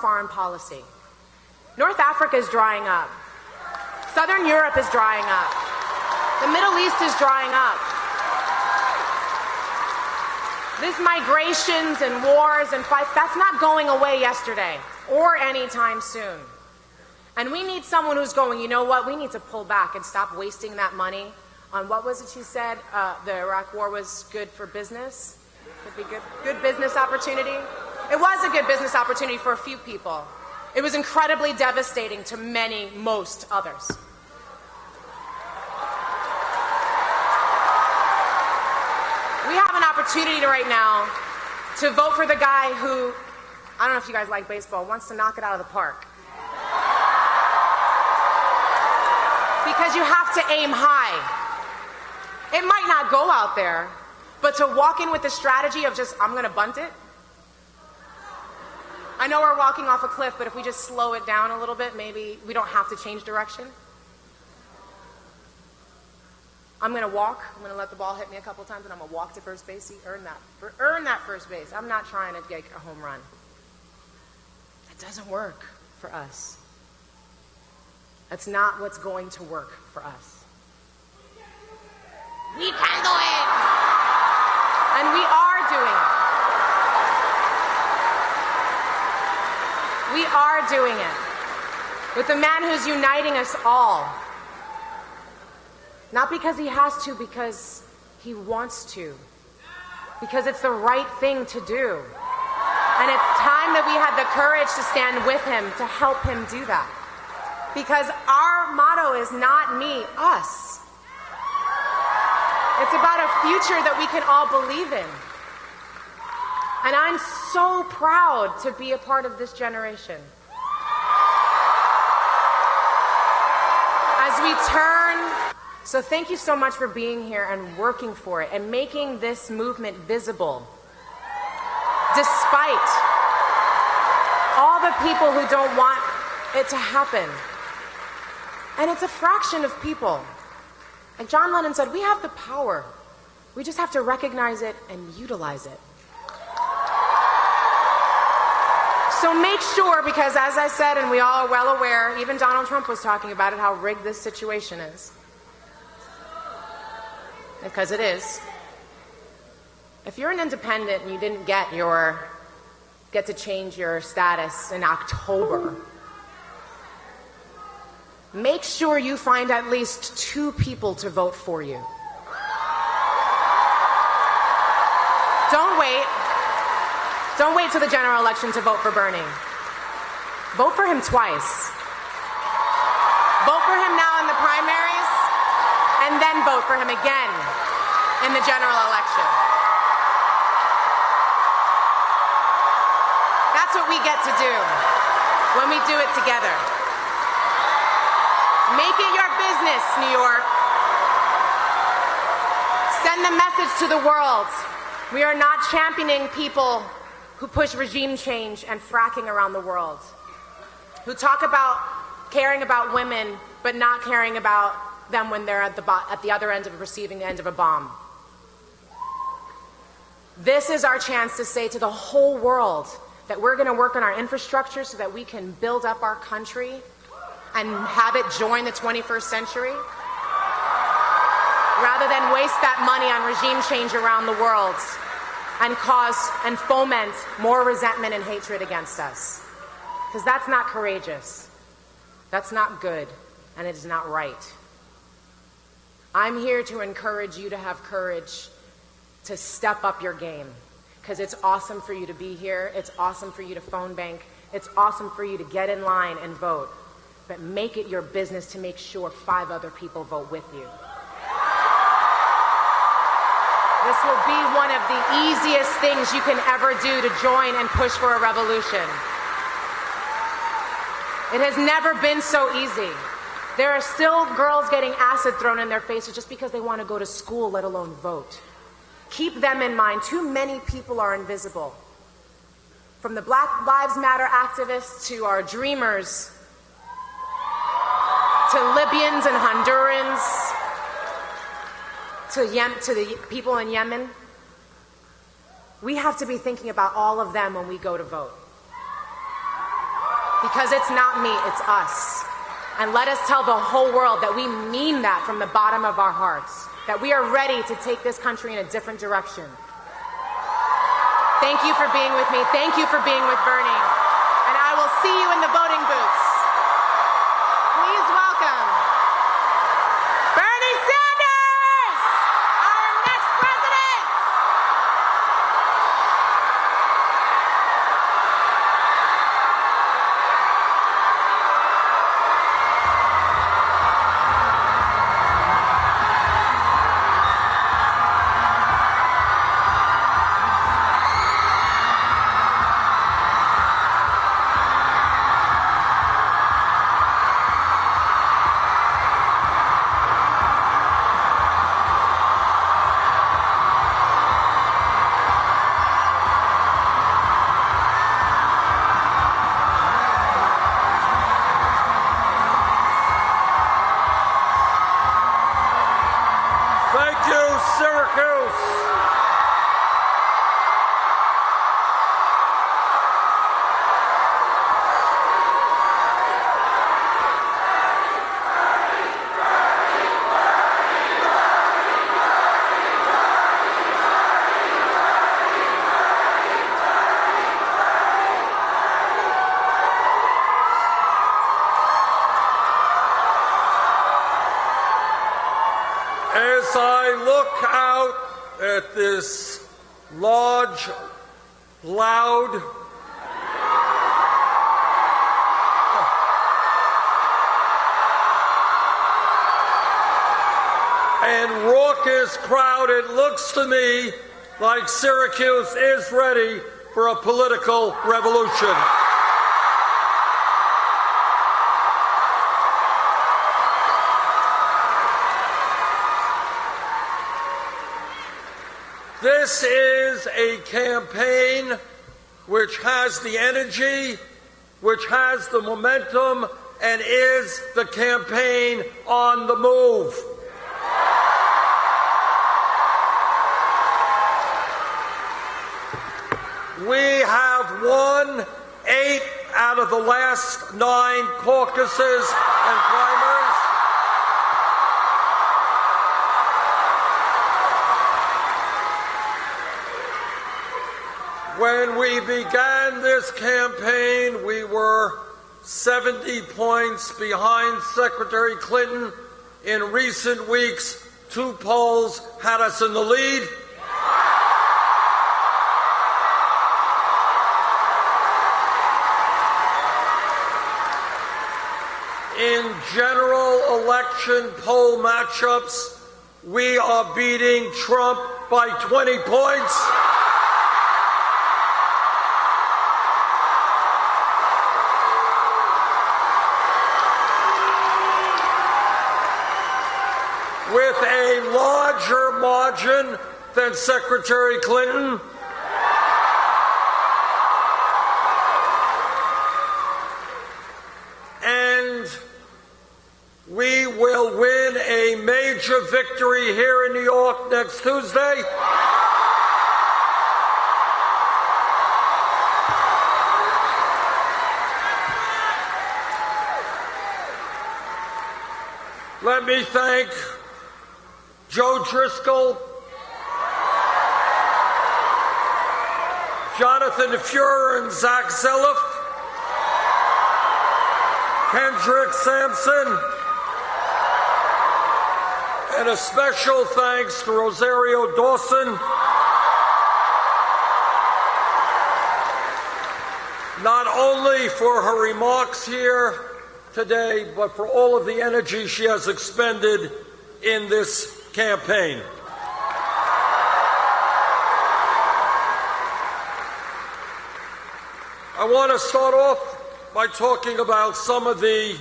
foreign policy. North Africa is drying up. Southern Europe is drying up. The Middle East is drying up. These migrations and wars and fights, that's not going away yesterday or anytime soon. And we need someone who's going, you know what, we need to pull back and stop wasting that money on, what was it she said, the Iraq war was good for business? Could be good business opportunity? It was a good business opportunity for a few people. It was incredibly devastating to most others. We have an opportunity right now to vote for the guy who, I don't know if you guys like baseball, wants to knock it out of the park. Because you have to aim high. It might not go out there, but to walk in with the strategy of just, I'm going to bunt it. I know we're walking off a cliff, but if we just slow it down a little bit, maybe we don't have to change direction. I'm going to walk. I'm going to let the ball hit me a couple times, and I'm going to walk to first base. Earn that first base. I'm not trying to get a home run. That doesn't work for us. That's not what's going to work for us. We can do it! And we are doing it. We are doing it. With a man who's uniting us all. Not because he has to, because he wants to. Because it's the right thing to do. And it's time that we had the courage to stand with him, to help him do that. Because our motto is not me, us. It's about a future that we can all believe in. And I'm so proud to be a part of this generation. As we turn, so thank you so much for being here and working for it and making this movement visible. Despite all the people who don't want it to happen. And it's a fraction of people. And John Lennon said, we have the power. We just have to recognize it and utilize it. So make sure, because as I said, and we all are well aware, even Donald Trump was talking about it, how rigged this situation is. Because it is. If you're an independent and you didn't get to change your status in October, make sure you find at least 2 people to vote for you. Don't wait. Don't wait till the general election to vote for Bernie. Vote for him twice. Vote for him now in the primaries, and then vote for him again in the general election. That's what we get to do when we do it together. Make it your business, New York. Send the message to the world. We are not championing people who push regime change and fracking around the world, who talk about caring about women but not caring about them when they're at the other end of the receiving end of a bomb. This is our chance to say to the whole world that we're going to work on our infrastructure so that we can build up our country and have it join the 21st century, rather than waste that money on regime change around the world and cause and foment more resentment and hatred against us. Because that's not courageous. That's not good, and it is not right. I'm here to encourage you to have courage to step up your game, because it's awesome for you to be here. It's awesome for you to phone bank. It's awesome for you to get in line and vote. But make it your business to make sure 5 other people vote with you. This will be one of the easiest things you can ever do to join and push for a revolution. It has never been so easy. There are still girls getting acid thrown in their faces just because they want to go to school, let alone vote. Keep them in mind. Too many people are invisible. From the Black Lives Matter activists to our dreamers, to Libyans and Hondurans, to the people in Yemen. We have to be thinking about all of them when we go to vote. Because it's not me, it's us. And let us tell the whole world that we mean that from the bottom of our hearts, that we are ready to take this country in a different direction. Thank you for being with me. Thank you for being with Bernie. And I will see you in the voting booths. Please welcome Bernie Sanders, our next president. Thank you, Syracuse. As I look out at this large, loud, and raucous crowd, it looks to me like Syracuse is ready for a political revolution. This is a campaign which has the energy, which has the momentum, and is the campaign on the move. We have won 8 out of the last 9 caucuses and primaries. When we began this campaign, we were 70 points behind Secretary Clinton. In recent weeks, 2 polls had us in the lead. In general election poll matchups, we are beating Trump by 20 points. With a larger margin than Secretary Clinton. And we will win a major victory here in New York next Tuesday. Let me thank Joe Driscoll, Jonathan Fuhrer and Zach Zelliff, Kendrick Sampson, and a special thanks to Rosario Dawson, not only for her remarks here today, but for all of the energy she has expended in this campaign. I want to start off by talking about some of the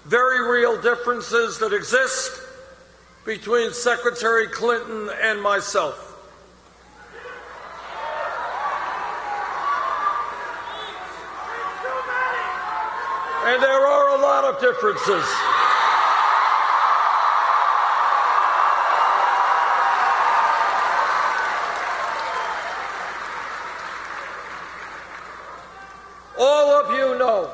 very real differences that exist between Secretary Clinton and myself. And there are a lot of differences. All of you know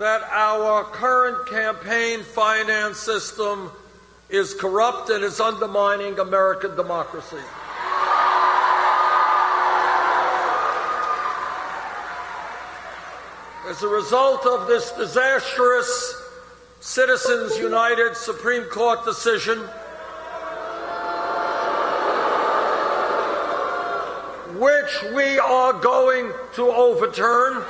that our current campaign finance system is corrupt and is undermining American democracy. As a result of this disastrous Citizens United Supreme Court decision, which we are going to overturn,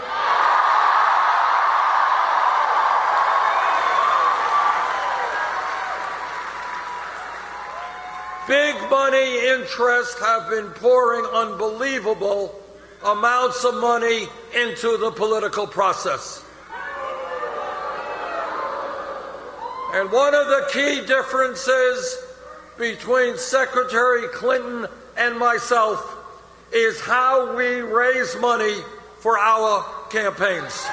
big money interests have been pouring unbelievable amounts of money into the political process. And one of the key differences between Secretary Clinton and myself is how we raise money for our campaigns.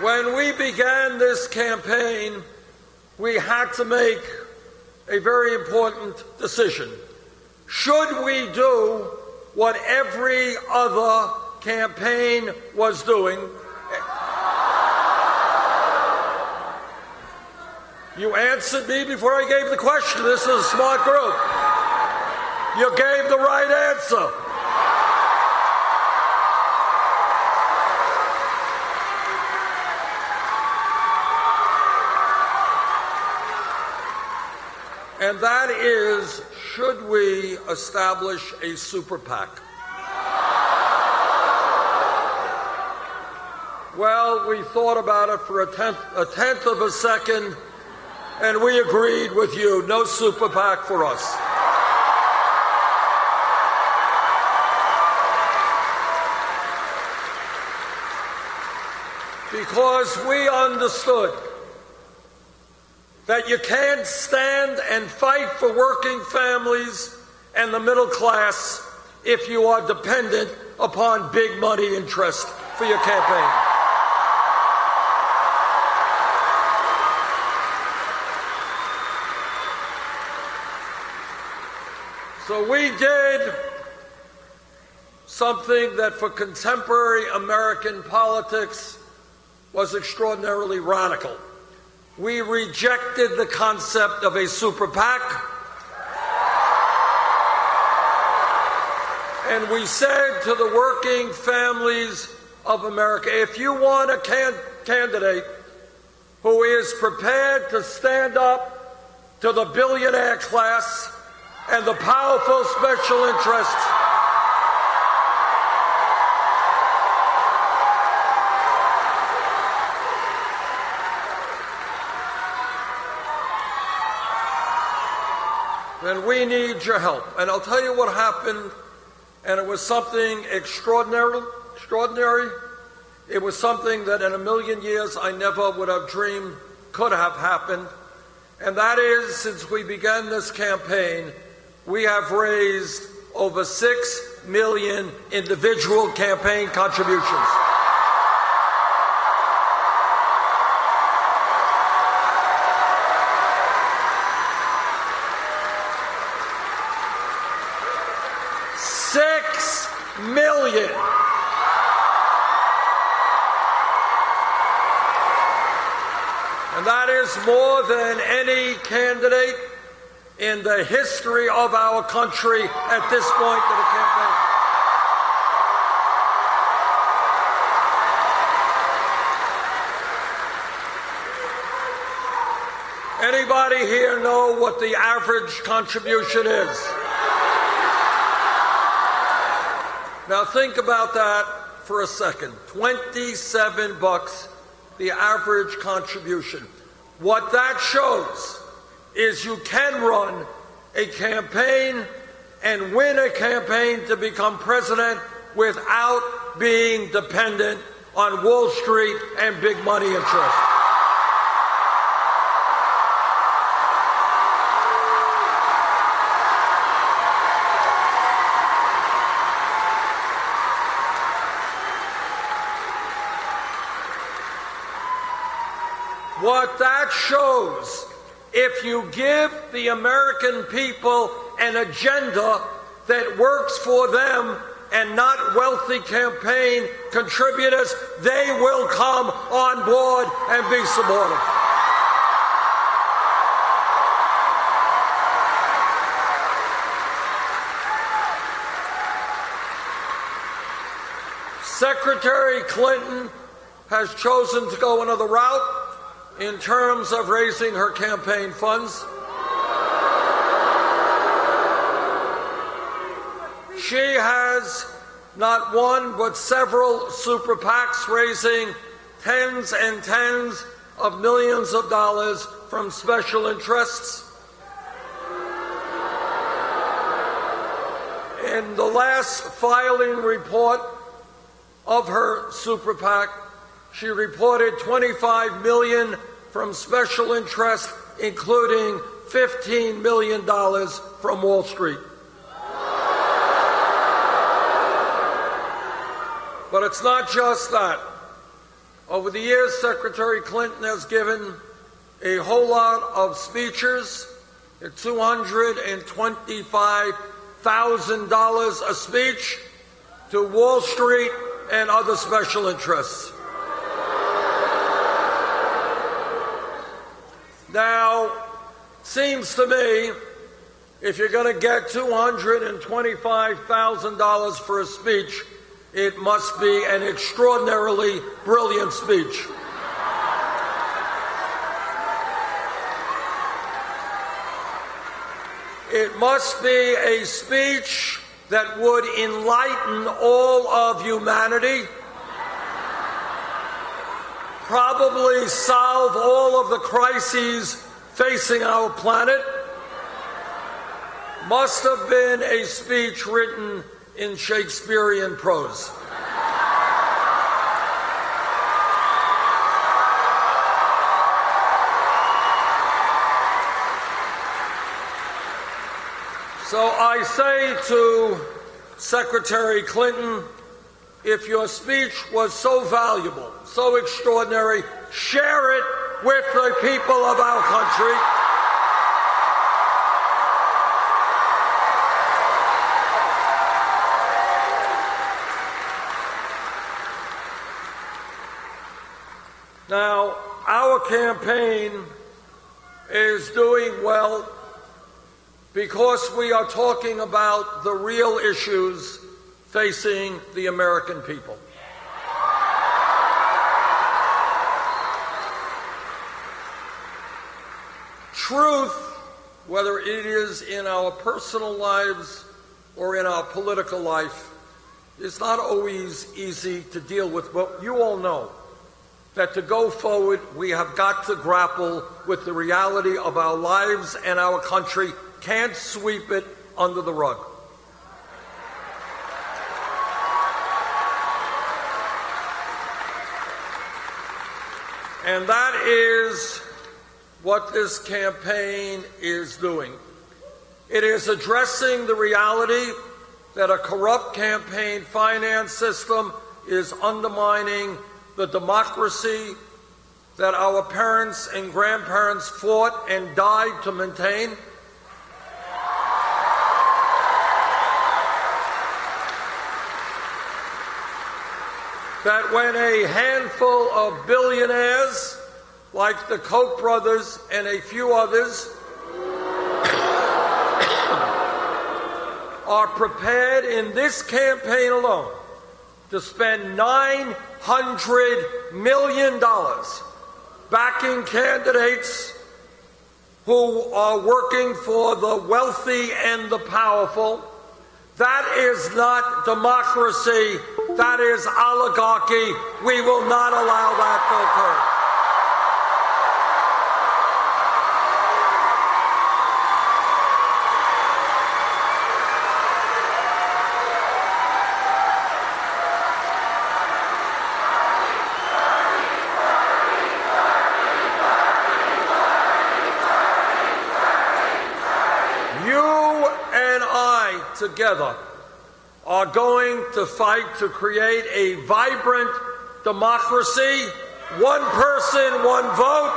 When we began this campaign, we had to make a very important decision. Should we do what every other campaign was doing? You answered me before I gave the question. This is a smart group. You gave the right answer. And that is, should we establish a super PAC? Well, we thought about it for a tenth of a second, and we agreed with you. No super PAC for us. Because we understood that you can't stand and fight for working families and the middle class if you are dependent upon big money interest for your campaign. So we did something that for contemporary American politics was extraordinarily radical. We rejected the concept of a super PAC, and we said to the working families of America, if you want a candidate who is prepared to stand up to the billionaire class and the powerful special interests, then we need your help. And I'll tell you what happened, and it was something extraordinary. It was something that in a million years I never would have dreamed could have happened. And that is, since we began this campaign, we have raised over 6 million individual campaign contributions. $6 million. And that is more than any candidate in the history of our country at this point of the campaign. Anybody here know what the average contribution is? Now think about that for a second. $27, the average contribution. What that shows is you can run a campaign and win a campaign to become president without being dependent on Wall Street and big money interests. What that shows if you give the American people an agenda that works for them and not wealthy campaign contributors, they will come on board and be supportive. Secretary Clinton has chosen to go another route in terms of raising her campaign funds. She has not one but several super PACs raising tens and tens of millions of dollars from special interests. In the last filing report of her super PAC, she reported $25 million from special interest, including $15 million from Wall Street. But it's not just that. Over the years, Secretary Clinton has given a whole lot of speeches at $225,000 a speech to Wall Street and other special interests. Now, seems to me, if you're going to get $225,000 for a speech, it must be an extraordinarily brilliant speech. It must be a speech that would enlighten all of humanity, probably solve all of the crises facing our planet. Must have been a speech written in Shakespearean prose. So I say to Secretary Clinton, if your speech was so valuable, so extraordinary, share it with the people of our country. Now, our campaign is doing well because we are talking about the real issues facing the American people. Truth, whether it is in our personal lives or in our political life, is not always easy to deal with, but you all know that to go forward, we have got to grapple with the reality of our lives, and our country can't sweep it under the rug. And that is what this campaign is doing. It is addressing the reality that a corrupt campaign finance system is undermining the democracy that our parents and grandparents fought and died to maintain. That when a handful of billionaires, like the Koch brothers and a few others, are prepared in this campaign alone to spend $900 million backing candidates who are working for the wealthy and the powerful, that is not democracy, that is oligarchy. We will not allow that to occur. Together are going to fight to create a vibrant democracy, one person, one vote,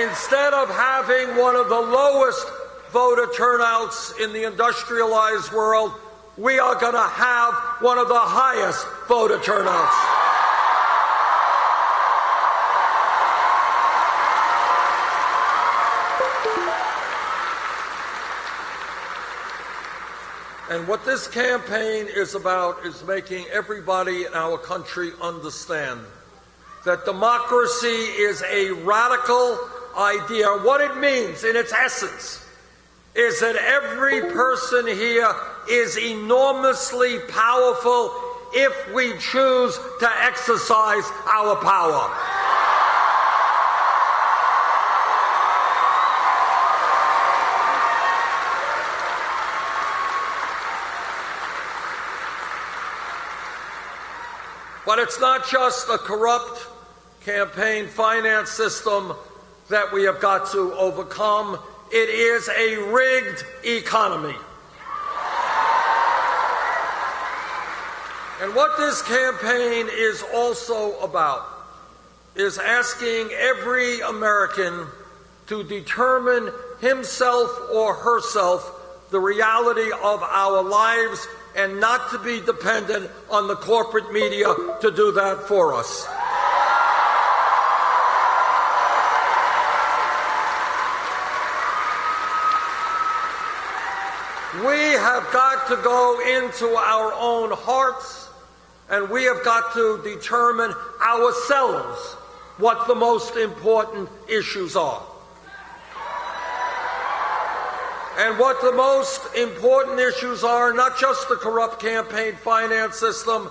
Instead of having one of the lowest voter turnouts in the industrialized world, we are going to have one of the highest voter turnouts. And what this campaign is about is making everybody in our country understand that democracy is a radical idea. What it means in its essence is that every person here is enormously powerful if we choose to exercise our power. But it's not just a corrupt campaign finance system that we have got to overcome. It is a rigged economy. And what this campaign is also about is asking every American to determine himself or herself the reality of our lives and not to be dependent on the corporate media to do that for us. We have got to go into our own hearts, and we have got to determine ourselves what the most important issues are. And what the most important issues are, not just the corrupt campaign finance system,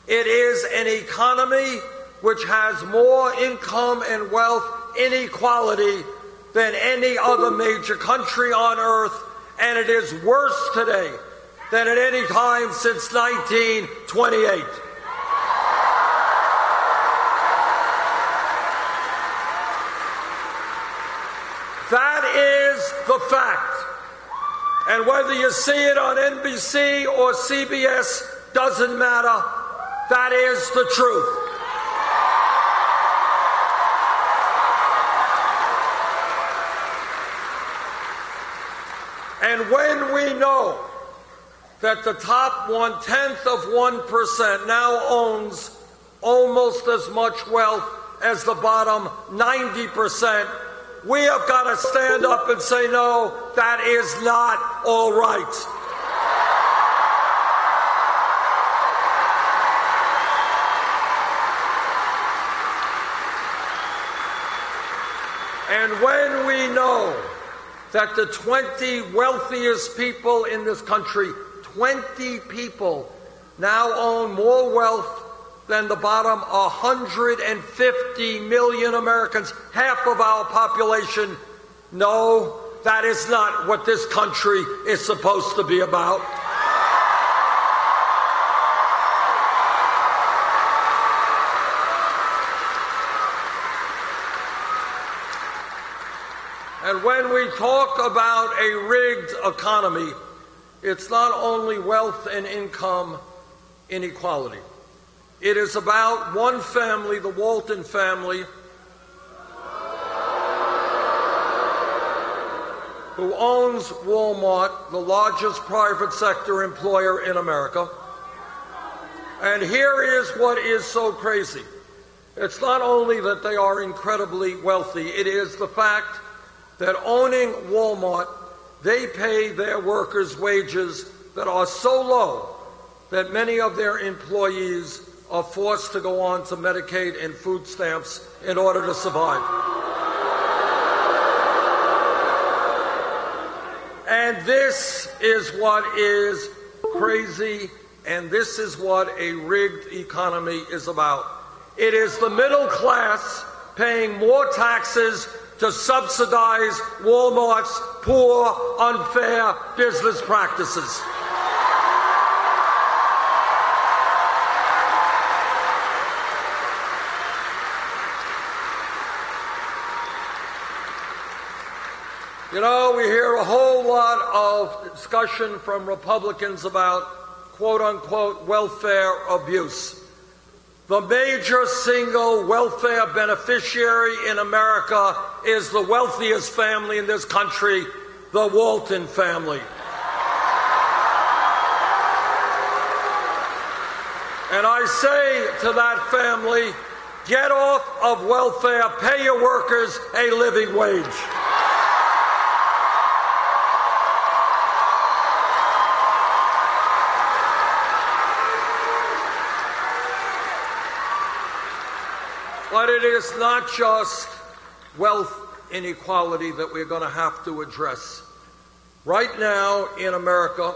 it is an economy which has more income and wealth inequality than any other major country on earth, and it is worse today than at any time since 1928. That is the fact. And whether you see it on NBC or CBS doesn't matter. That is the truth. And when we know that the top 0.1% now owns almost as much wealth as the bottom 90%, we have got to stand up and say, no, that is not all right. And when we know that the 20 wealthiest people in this country, 20 people, now own more wealth than the bottom 150 million Americans, half of our population, no, that is not what this country is supposed to be about. And when we talk about a rigged economy, it's not only wealth and income inequality. It is about one family, the Walton family, who owns Walmart, the largest private sector employer in America. And here is what is so crazy. It's not only that they are incredibly wealthy, it is the fact that owning Walmart, they pay their workers wages that are so low that many of their employees are forced to go on to Medicaid and food stamps in order to survive. And this is what is crazy, and this is what a rigged economy is about. It is the middle class paying more taxes to subsidize Walmart's poor, unfair business practices. You know, we hear a whole lot of discussion from Republicans about quote-unquote welfare abuse. The major single welfare beneficiary in America is the wealthiest family in this country, the Walton family. And I say to that family, get off of welfare, pay your workers a living wage. But it is not just wealth inequality that we're going to have to address. Right now in America,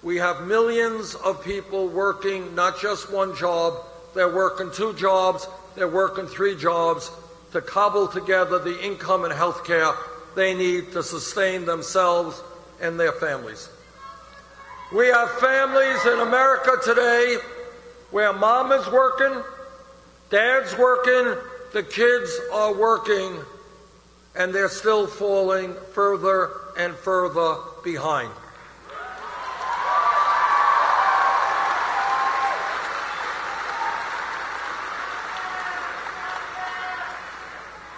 we have millions of people working not just one job, they're working 2 jobs, they're working 3 jobs to cobble together the income and health care they need to sustain themselves and their families. We have families in America today where mom is working, dad's working, the kids are working, and they're still falling further and further behind.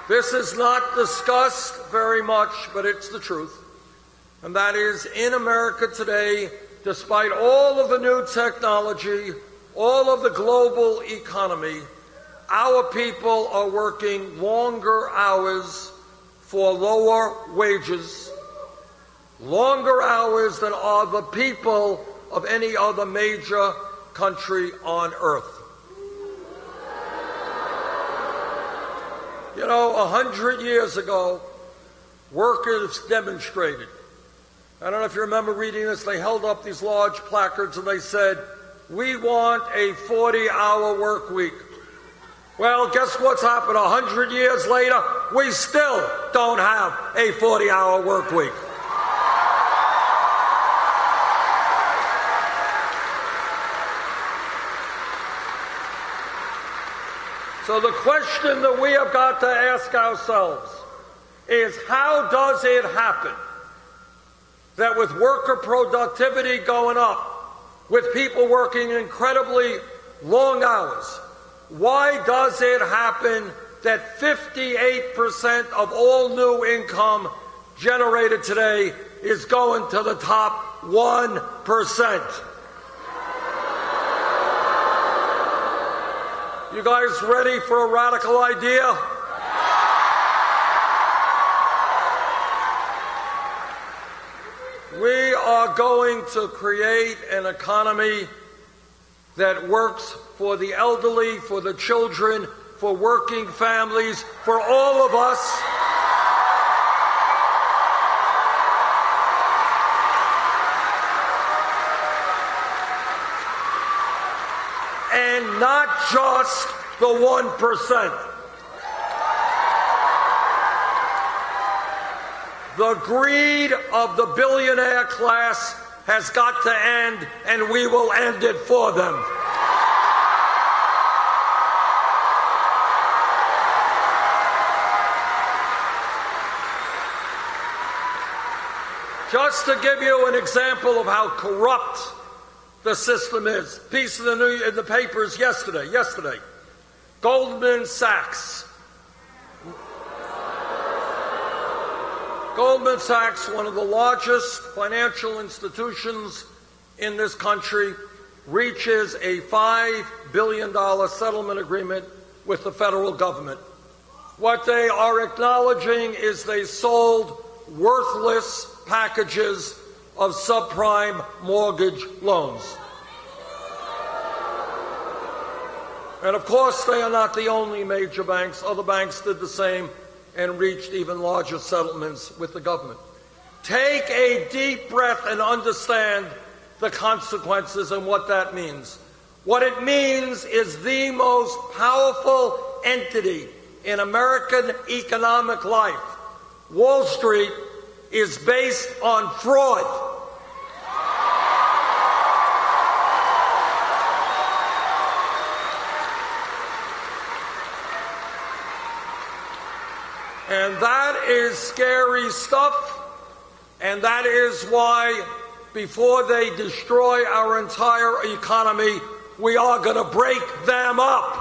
This is not discussed very much, but it's the truth. And that is, in America today, despite all of the new technology, all of the global economy, our people are working longer hours for lower wages, longer hours than are the people of any other major country on earth. You know, 100 years ago, workers demonstrated. I don't know if you remember reading this. They held up these large placards and they said, "We want a 40-hour work week." Well, guess what's happened 100 years later? We still don't have a 40-hour work week. So the question that we have got to ask ourselves is, how does it happen that with worker productivity going up, with people working incredibly long hours, why does it happen that 58% of all new income generated today is going to the top 1%? You guys ready for a radical idea? We are going to create an economy that works for the elderly, for the children, for working families, for all of us. And not just the 1%. The greed of the billionaire class has got to end, and we will end it for them. Just to give you an example of how corrupt the system is, piece in the papers yesterday, Goldman Sachs. Goldman Sachs, one of the largest financial institutions in this country, reaches a $5 billion settlement agreement with the federal government. What they are acknowledging is they sold worthless packages of subprime mortgage loans. And of course, they are not the only major banks. Other banks did the same and reached even larger settlements with the government. Take a deep breath and understand the consequences and what that means. What it means is the most powerful entity in American economic life, Wall Street, is based on fraud. And that is scary stuff, and that is why, before they destroy our entire economy, we are going to break them up.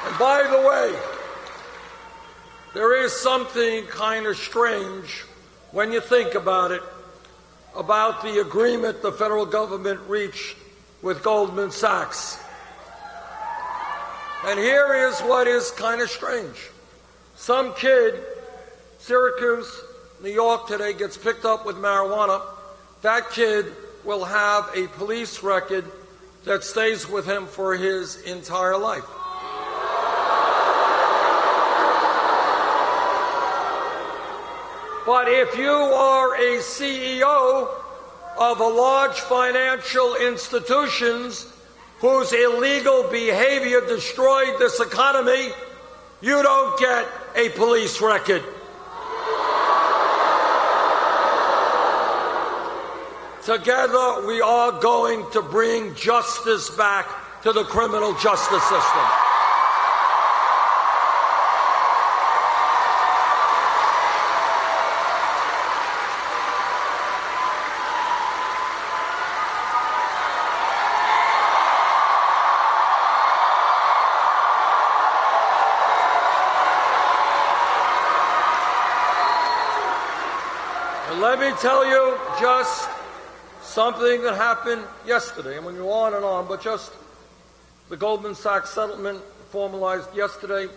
And by the way, there is something kind of strange when you think about it, about the agreement the federal government reached with Goldman Sachs. And here is what is kind of strange. Some kid, Syracuse, New York today, gets picked up with marijuana. That kid will have a police record that stays with him for his entire life. But if you are a CEO of a large financial institutions whose illegal behavior destroyed this economy, you don't get a police record. Together, we are going to bring justice back to the criminal justice system. Let me tell you just something that happened yesterday. And when you on and on, but just the Goldman Sachs settlement formalized yesterday.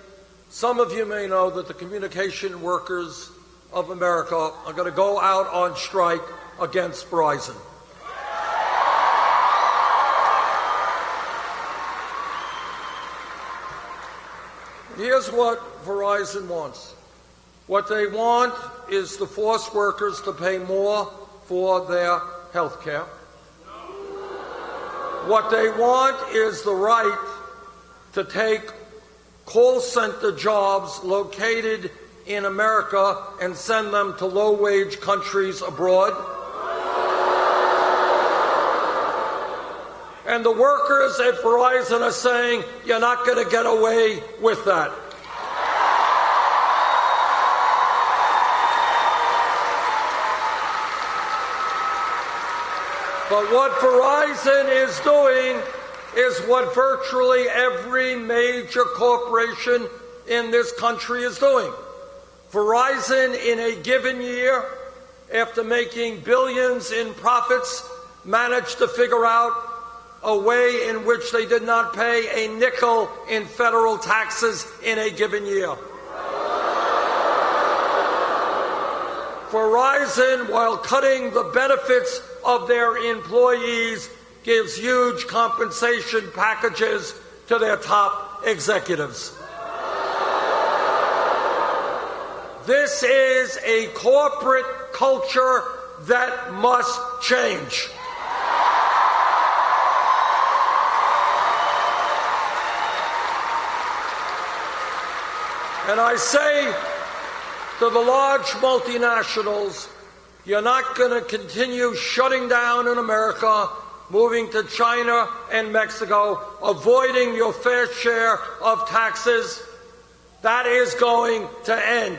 Some of you may know that the communication workers of America are going to go out on strike against Verizon. Here's what Verizon wants. What they want is to force workers to pay more for their health care. What they want is the right to take call center jobs located in America and send them to low-wage countries abroad. And the workers at Verizon are saying, you're not going to get away with that. But what Verizon is doing is what virtually every major corporation in this country is doing. Verizon, in a given year, after making billions in profits, managed to figure out a way in which they did not pay a nickel in federal taxes in a given year. Verizon, while cutting the benefits of their employees, gives huge compensation packages to their top executives. This is a corporate culture that must change. And I say to the large multinationals, you're not going to continue shutting down in America, moving to China and Mexico, avoiding your fair share of taxes. That is going to end.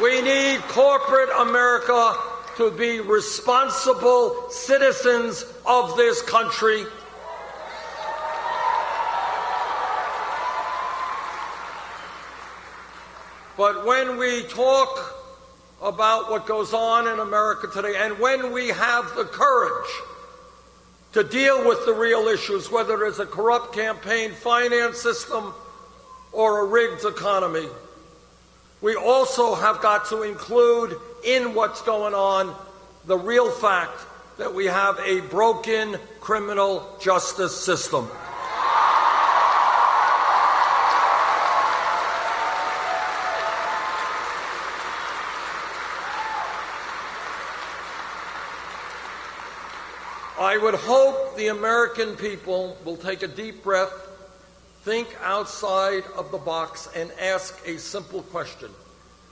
We need corporate America to be responsible citizens of this country. But when we talk about what goes on in America today, and when we have the courage to deal with the real issues, whether it's a corrupt campaign finance system or a rigged economy, we also have got to include in what's going on the real fact that we have a broken criminal justice system. I would hope the American people will take a deep breath, think outside of the box, and ask a simple question.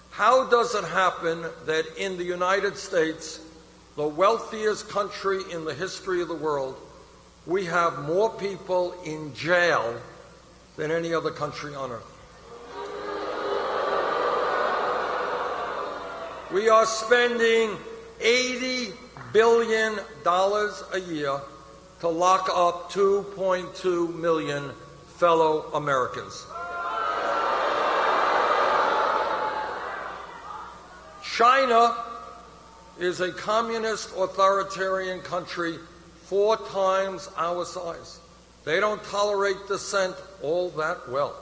How does it happen that in the United States the wealthiest country in the history of the world, we have more people in jail than any other country on earth. We are spending $80 billion a year to lock up 2.2 million fellow Americans. China is a communist authoritarian country 4 times our size. They don't tolerate dissent all that well.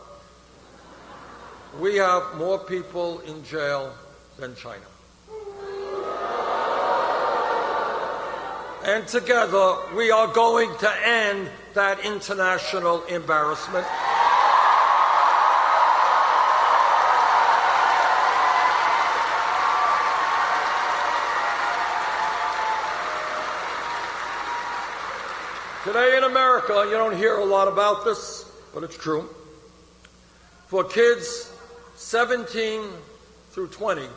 We have more people in jail than China. And together, we are going to end that international embarrassment. Today in America, you don't hear a lot about this, but it's true. For kids 17 through 20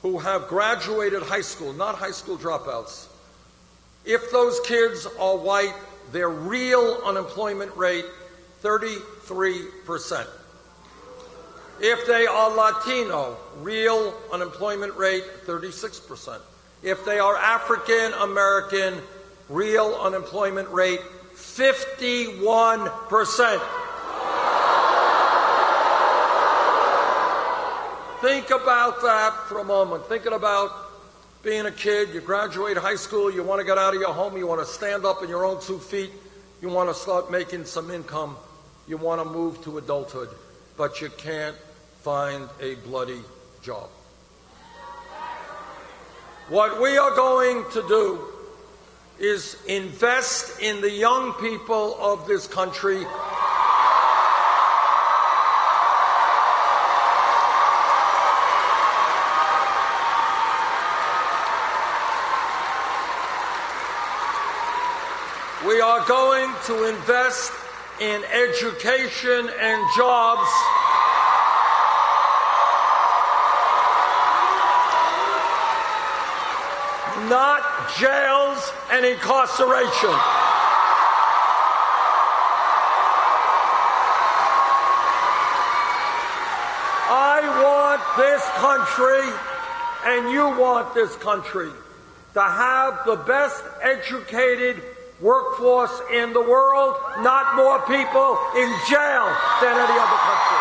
who have graduated high school, not high school dropouts, if those kids are white, their real unemployment rate, 33%. If they are Latino, real unemployment rate, 36%. If they are African American, real unemployment rate, 51%. Think about that for a moment. Thinking about being a kid, you graduate high school, you want to get out of your home, you want to stand up on your own 2 feet, you want to start making some income, you want to move to adulthood, but you can't find a bloody job. What we are going to do is invest in the young people of this country. We are going to invest in education and jobs. Not jails and incarceration. I want this country, and you want this country, to have the best educated workforce in the world, not more people in jail than any other country.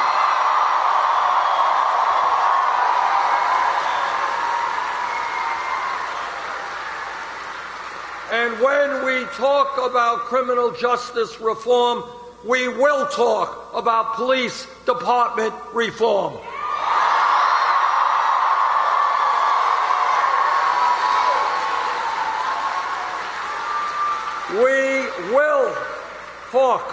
And when we talk about criminal justice reform, we will talk about police department reform. We will talk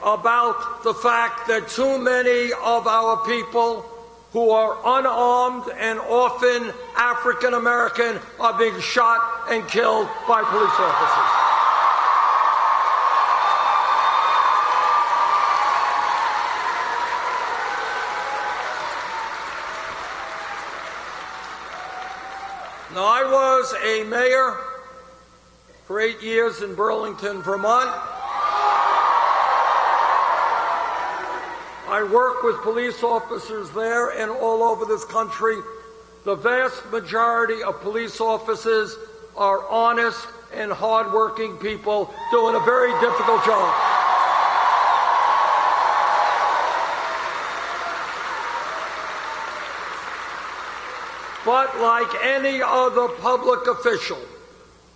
about the fact that too many of our people who are unarmed and often African American are being shot and killed by police officers. Now, I was a mayor for 8 years in Burlington, Vermont. I work with police officers there and all over this country. The vast majority of police officers are honest and hardworking people doing a very difficult job. But like any other public official,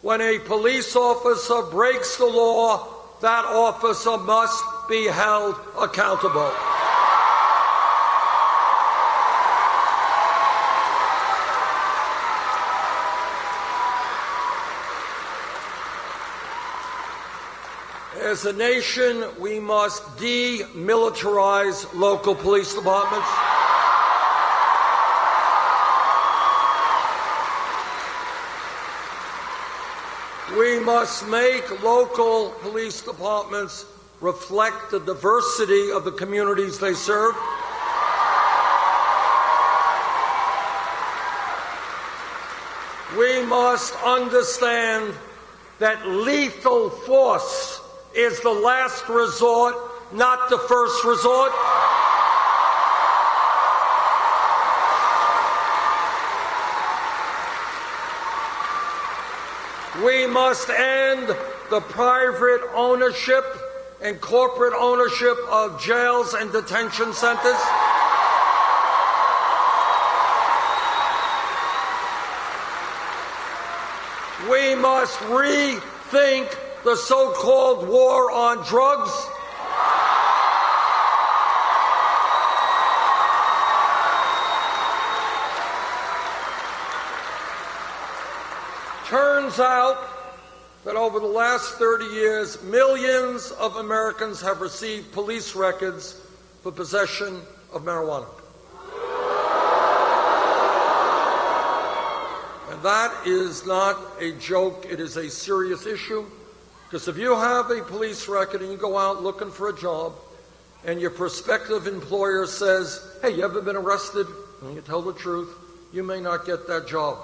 when a police officer breaks the law, that officer must be held accountable. As a nation, we must demilitarize local police departments. We must make local police departments reflect the diversity of the communities they serve. We must understand that lethal force is the last resort, not the first resort. We must end the private ownership and corporate ownership of jails and detention centers. We must rethink the so-called war on drugs. Turns out that over the last 30 years, millions of Americans have received police records for possession of marijuana. And that is not a joke, it is a serious issue. Because if you have a police record and you go out looking for a job, and your prospective employer says, hey, you ever been arrested? And you tell the truth, you may not get that job.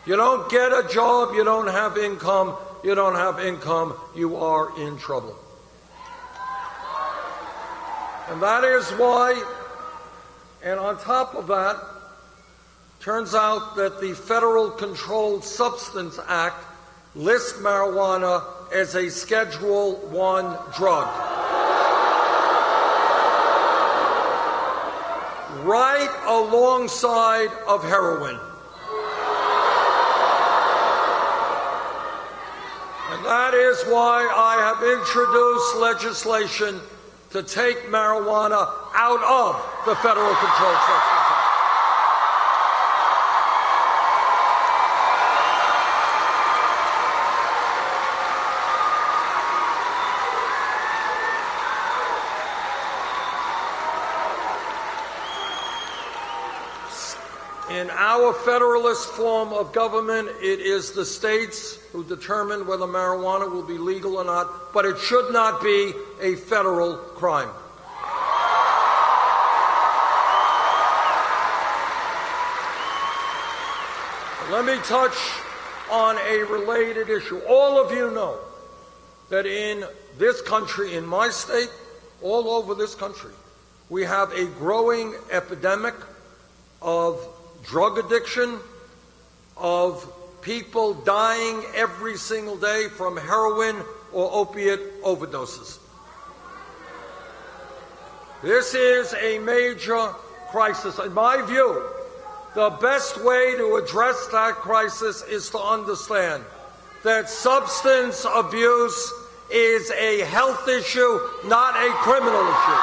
You don't get a job, you don't have income. You don't have income, you are in trouble. And that is why, and on top of that, turns out that the Federal Controlled Substance Act lists marijuana as a Schedule I drug. Right alongside of heroin. And that is why I have introduced legislation to take marijuana out of the Federal Controlled Substance Act. In our federalist form of government, it is the states who determine whether marijuana will be legal or not, but it should not be a federal crime. Let me touch on a related issue. All of you know that in this country, in my state, all over this country, we have a growing epidemic of drug addiction, of people dying every single day from heroin or opiate overdoses. This is a major crisis. In my view, the best way to address that crisis is to understand that substance abuse is a health issue, not a criminal issue.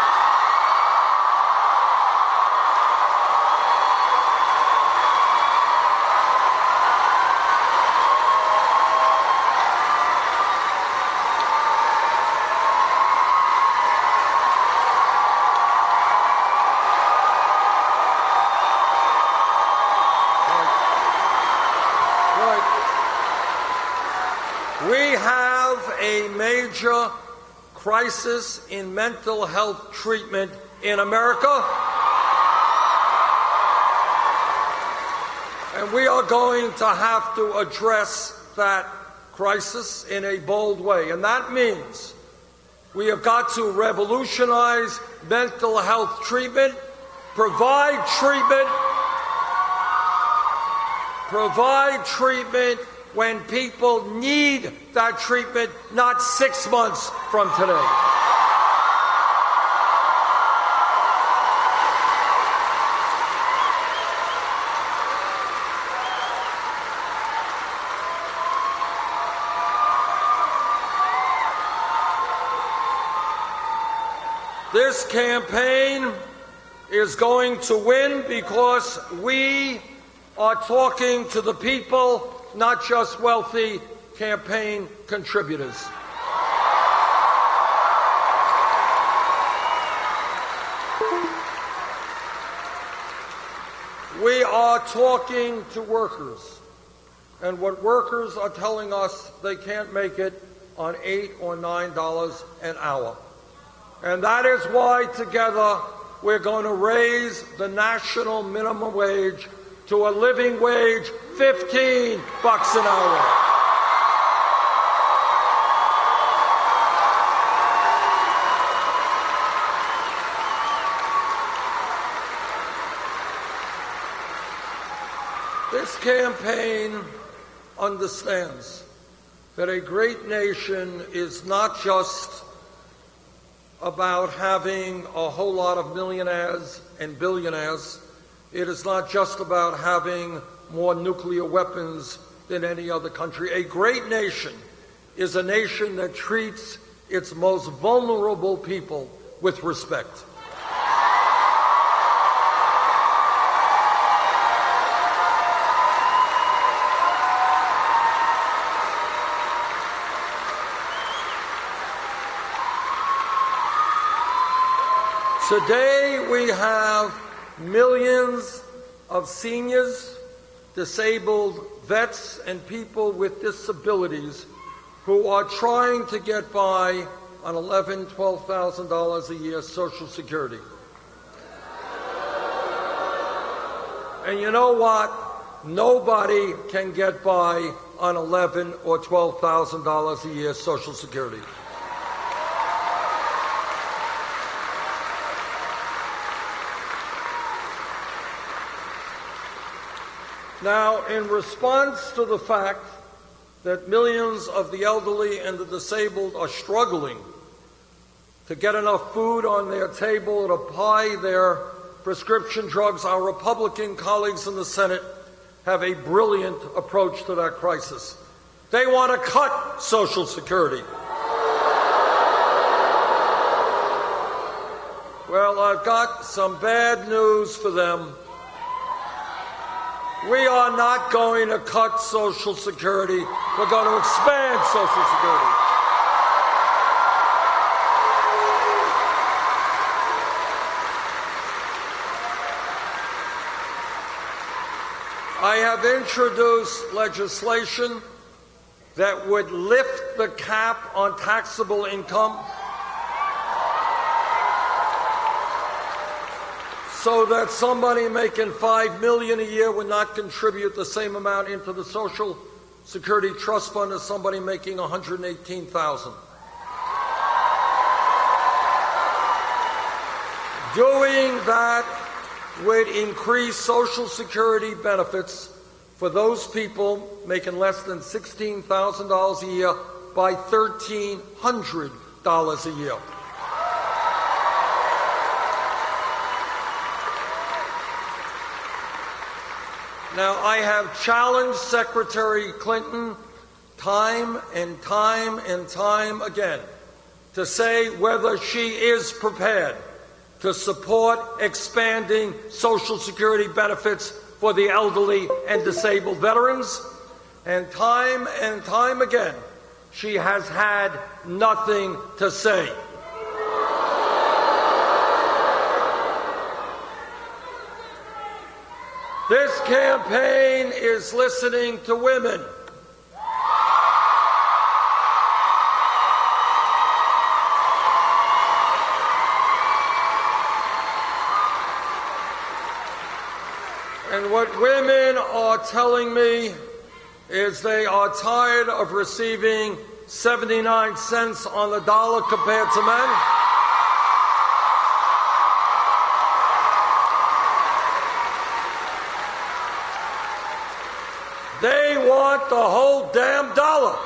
Major crisis in mental health treatment in America. And we are going to have to address that crisis in a bold way. And that means we have got to revolutionize mental health treatment, provide treatment when people need that treatment, not 6 months from today. This campaign is going to win because we are talking to the people, not just wealthy campaign contributors. We are talking to workers, and what workers are telling us, they can't make it on $8 or $9 an hour. And that is why together we're going to raise the national minimum wage to a living wage, $15 an hour. This campaign understands that a great nation is not just about having a whole lot of millionaires and billionaires. It is not just about having more nuclear weapons than any other country. A great nation is a nation that treats its most vulnerable people with respect. Today we have millions of seniors, disabled vets, and people with disabilities who are trying to get by on $11,000, $12,000 a year Social Security. And you know what? Nobody can get by on $11,000 or $12,000 a year Social Security. Now, in response to the fact that millions of the elderly and the disabled are struggling to get enough food on their table to buy their prescription drugs, our Republican colleagues in the Senate have a brilliant approach to that crisis. They want to cut Social Security. Well, I've got some bad news for them. We are not going to cut Social Security. We're going to expand Social Security. I have introduced legislation that would lift the cap on taxable income so that somebody making $5 million a year would not contribute the same amount into the Social Security Trust Fund as somebody making $118,000. Doing that would increase Social Security benefits for those people making less than $16,000 a year by $1,300 a year. Now, I have challenged Secretary Clinton time and time and time again to say whether she is prepared to support expanding Social Security benefits for the elderly and disabled veterans. And time again, she has had nothing to say. This campaign is listening to women. And what women are telling me is they are tired of receiving 79 cents on the dollar compared to men. They want the whole damn dollar.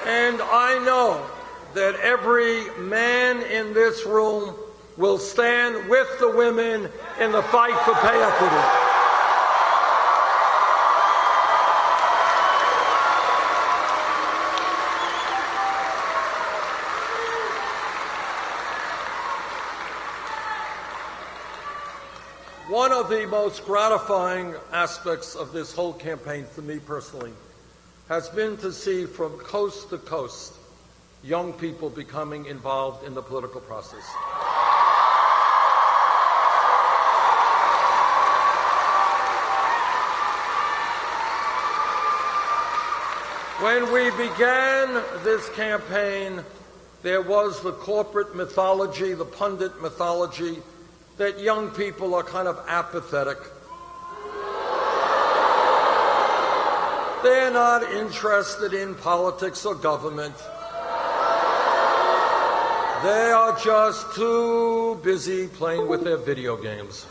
And I know that every man in this room will stand with the women in the fight for pay equity. One of the most gratifying aspects of this whole campaign for me personally has been to see from coast to coast young people becoming involved in the political process. When we began this campaign, there was the corporate mythology, the pundit mythology, that young people are kind of apathetic. They're not interested in politics or government. They are just too busy playing with their video games.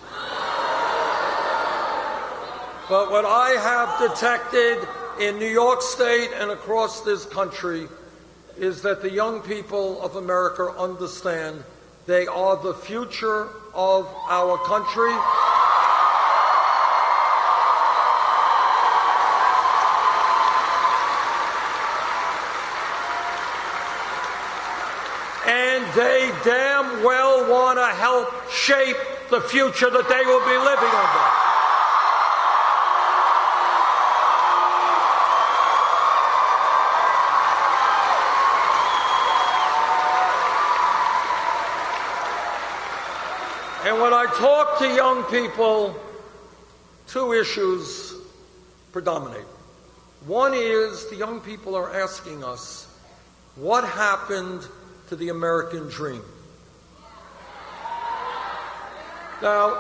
But what I have detected in New York State and across this country is that the young people of America understand they are the future of our country. And they damn well want to help shape the future that they will be living under. And when I talk to young people, two issues predominate. One is the young people are asking us, what happened to the American dream? Now,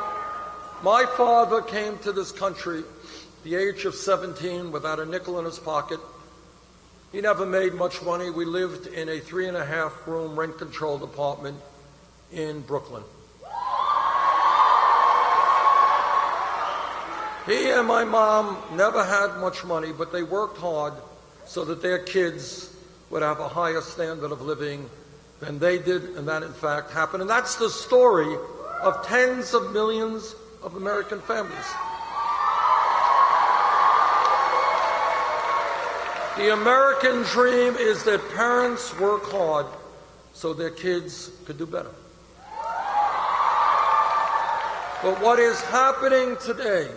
my father came to this country at the age of 17 without a nickel in his pocket. He never made much money. We lived in a 3.5-room rent-controlled apartment in Brooklyn. He and my mom never had much money, but they worked hard so that their kids would have a higher standard of living than they did, and that in fact happened. And that's the story of tens of millions of American families. The American dream is that parents work hard so their kids could do better. But what is happening today,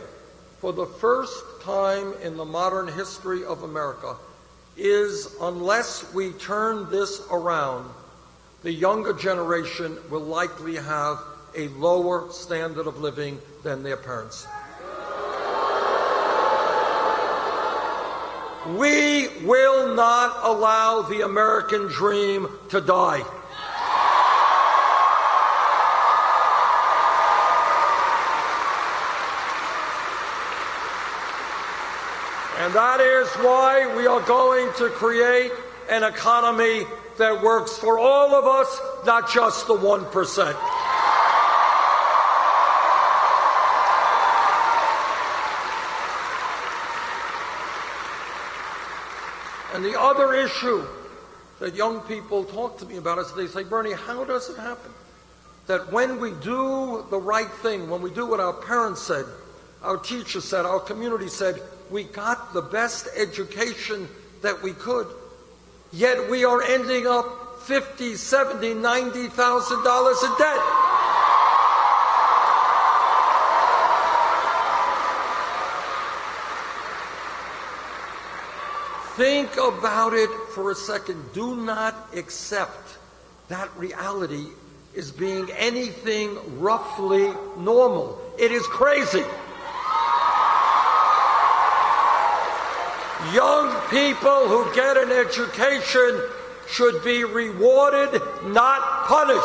for the first time in the modern history of America, is unless we turn this around, the younger generation will likely have a lower standard of living than their parents. We will not allow the American dream to die. And that is why we are going to create an economy that works for all of us, not just the 1%. And the other issue that young people talk to me about is they say, Bernie, how does it happen that when we do the right thing, when we do what our parents said, our teachers said, our community said, we got the best education that we could, yet we are ending up $50,000, $70,000, $90,000 in debt? Think about it for a second. Do not accept that reality as being anything roughly normal. It is crazy. Young people who get an education should be rewarded, not punished.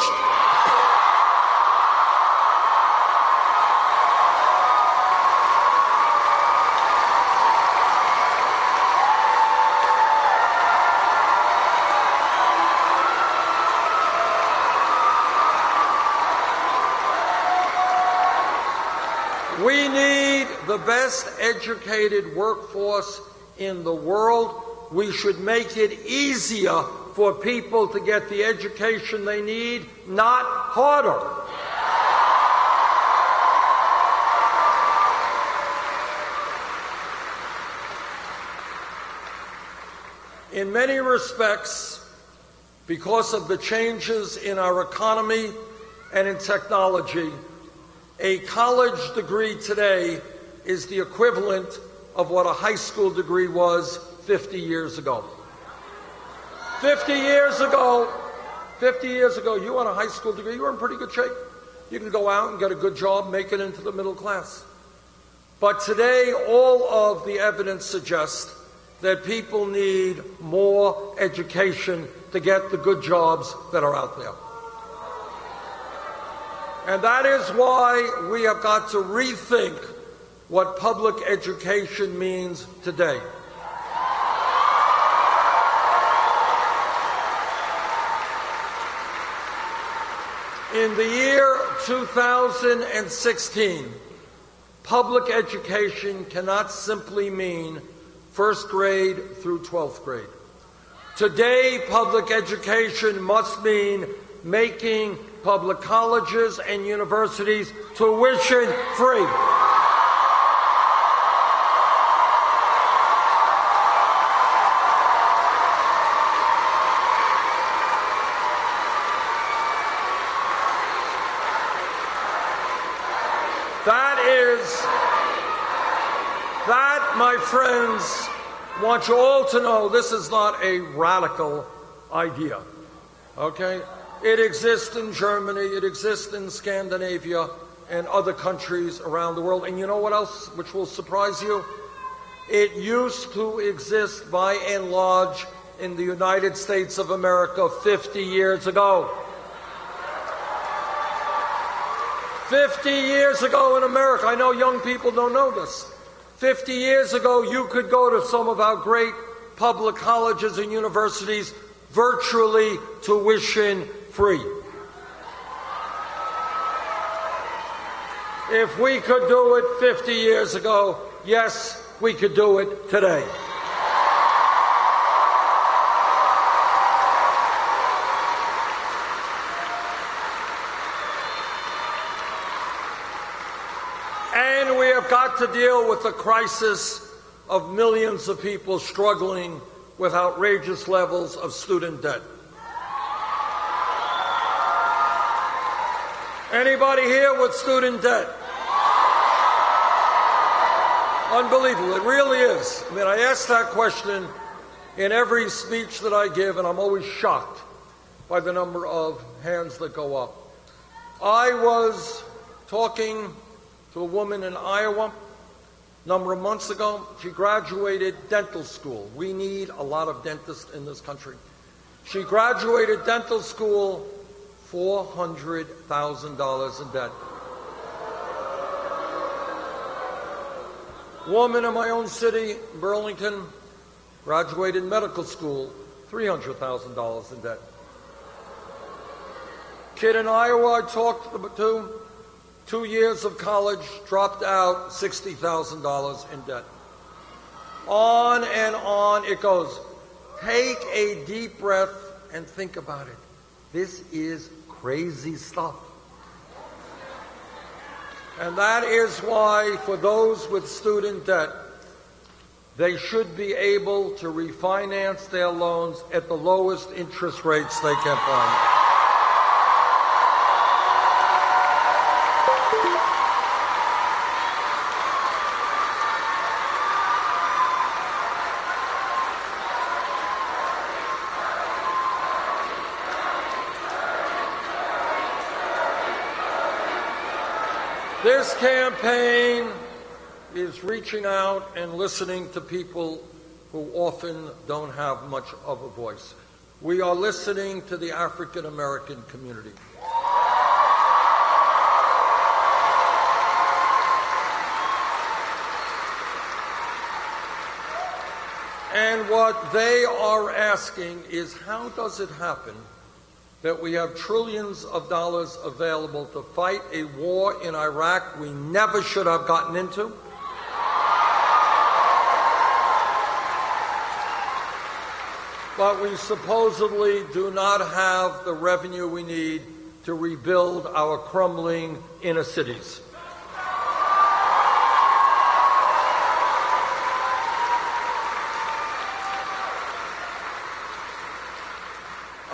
We need the best educated workforce in the world. We should make it easier for people to get the education they need, not harder. In many respects, because of the changes in our economy and in technology, a college degree today is the equivalent of what a high school degree was 50 years ago. 50 years ago, you want a high school degree, you were in pretty good shape. You can go out and get a good job, make it into the middle class. But today, all of the evidence suggests that people need more education to get the good jobs that are out there. And that is why we have got to rethink what public education means today. In the year 2016, public education cannot simply mean first grade through 12th grade. Today, public education must mean making public colleges and universities tuition free. That, my friends, I want you all to know this is not a radical idea, okay? It exists in Germany, it exists in Scandinavia and other countries around the world. And you know what else, which will surprise you? It used to exist by and large in the United States of America 50 years ago. 50 years ago in America, I know young people don't know this. 50 years ago, you could go to some of our great public colleges and universities virtually tuition free. If we could do it 50 years ago, yes, we could do it today. And we have got to deal with the crisis of millions of people struggling with outrageous levels of student debt. Anybody here with student debt? Unbelievable. It really is. I mean, I ask that question in every speech that I give, and I'm always shocked by the number of hands that go up. I was talking to a woman in Iowa a number of months ago. She graduated dental school. We need a lot of dentists in this country. She graduated dental school, $400,000 in debt. Woman in my own city, Burlington, graduated medical school, $300,000 in debt. Kid in Iowa I talked to, 2 years of college, dropped out, $60,000 in debt. On and on it goes. Take a deep breath and think about it. This is crazy stuff. And that is why, for those with student debt, they should be able to refinance their loans at the lowest interest rates they can find. This campaign is reaching out and listening to people who often don't have much of a voice. We are listening to the African American community. And what they are asking is, how does it happen that we have trillions of dollars available to fight a war in Iraq we never should have gotten into? But we supposedly do not have the revenue we need to rebuild our crumbling inner cities.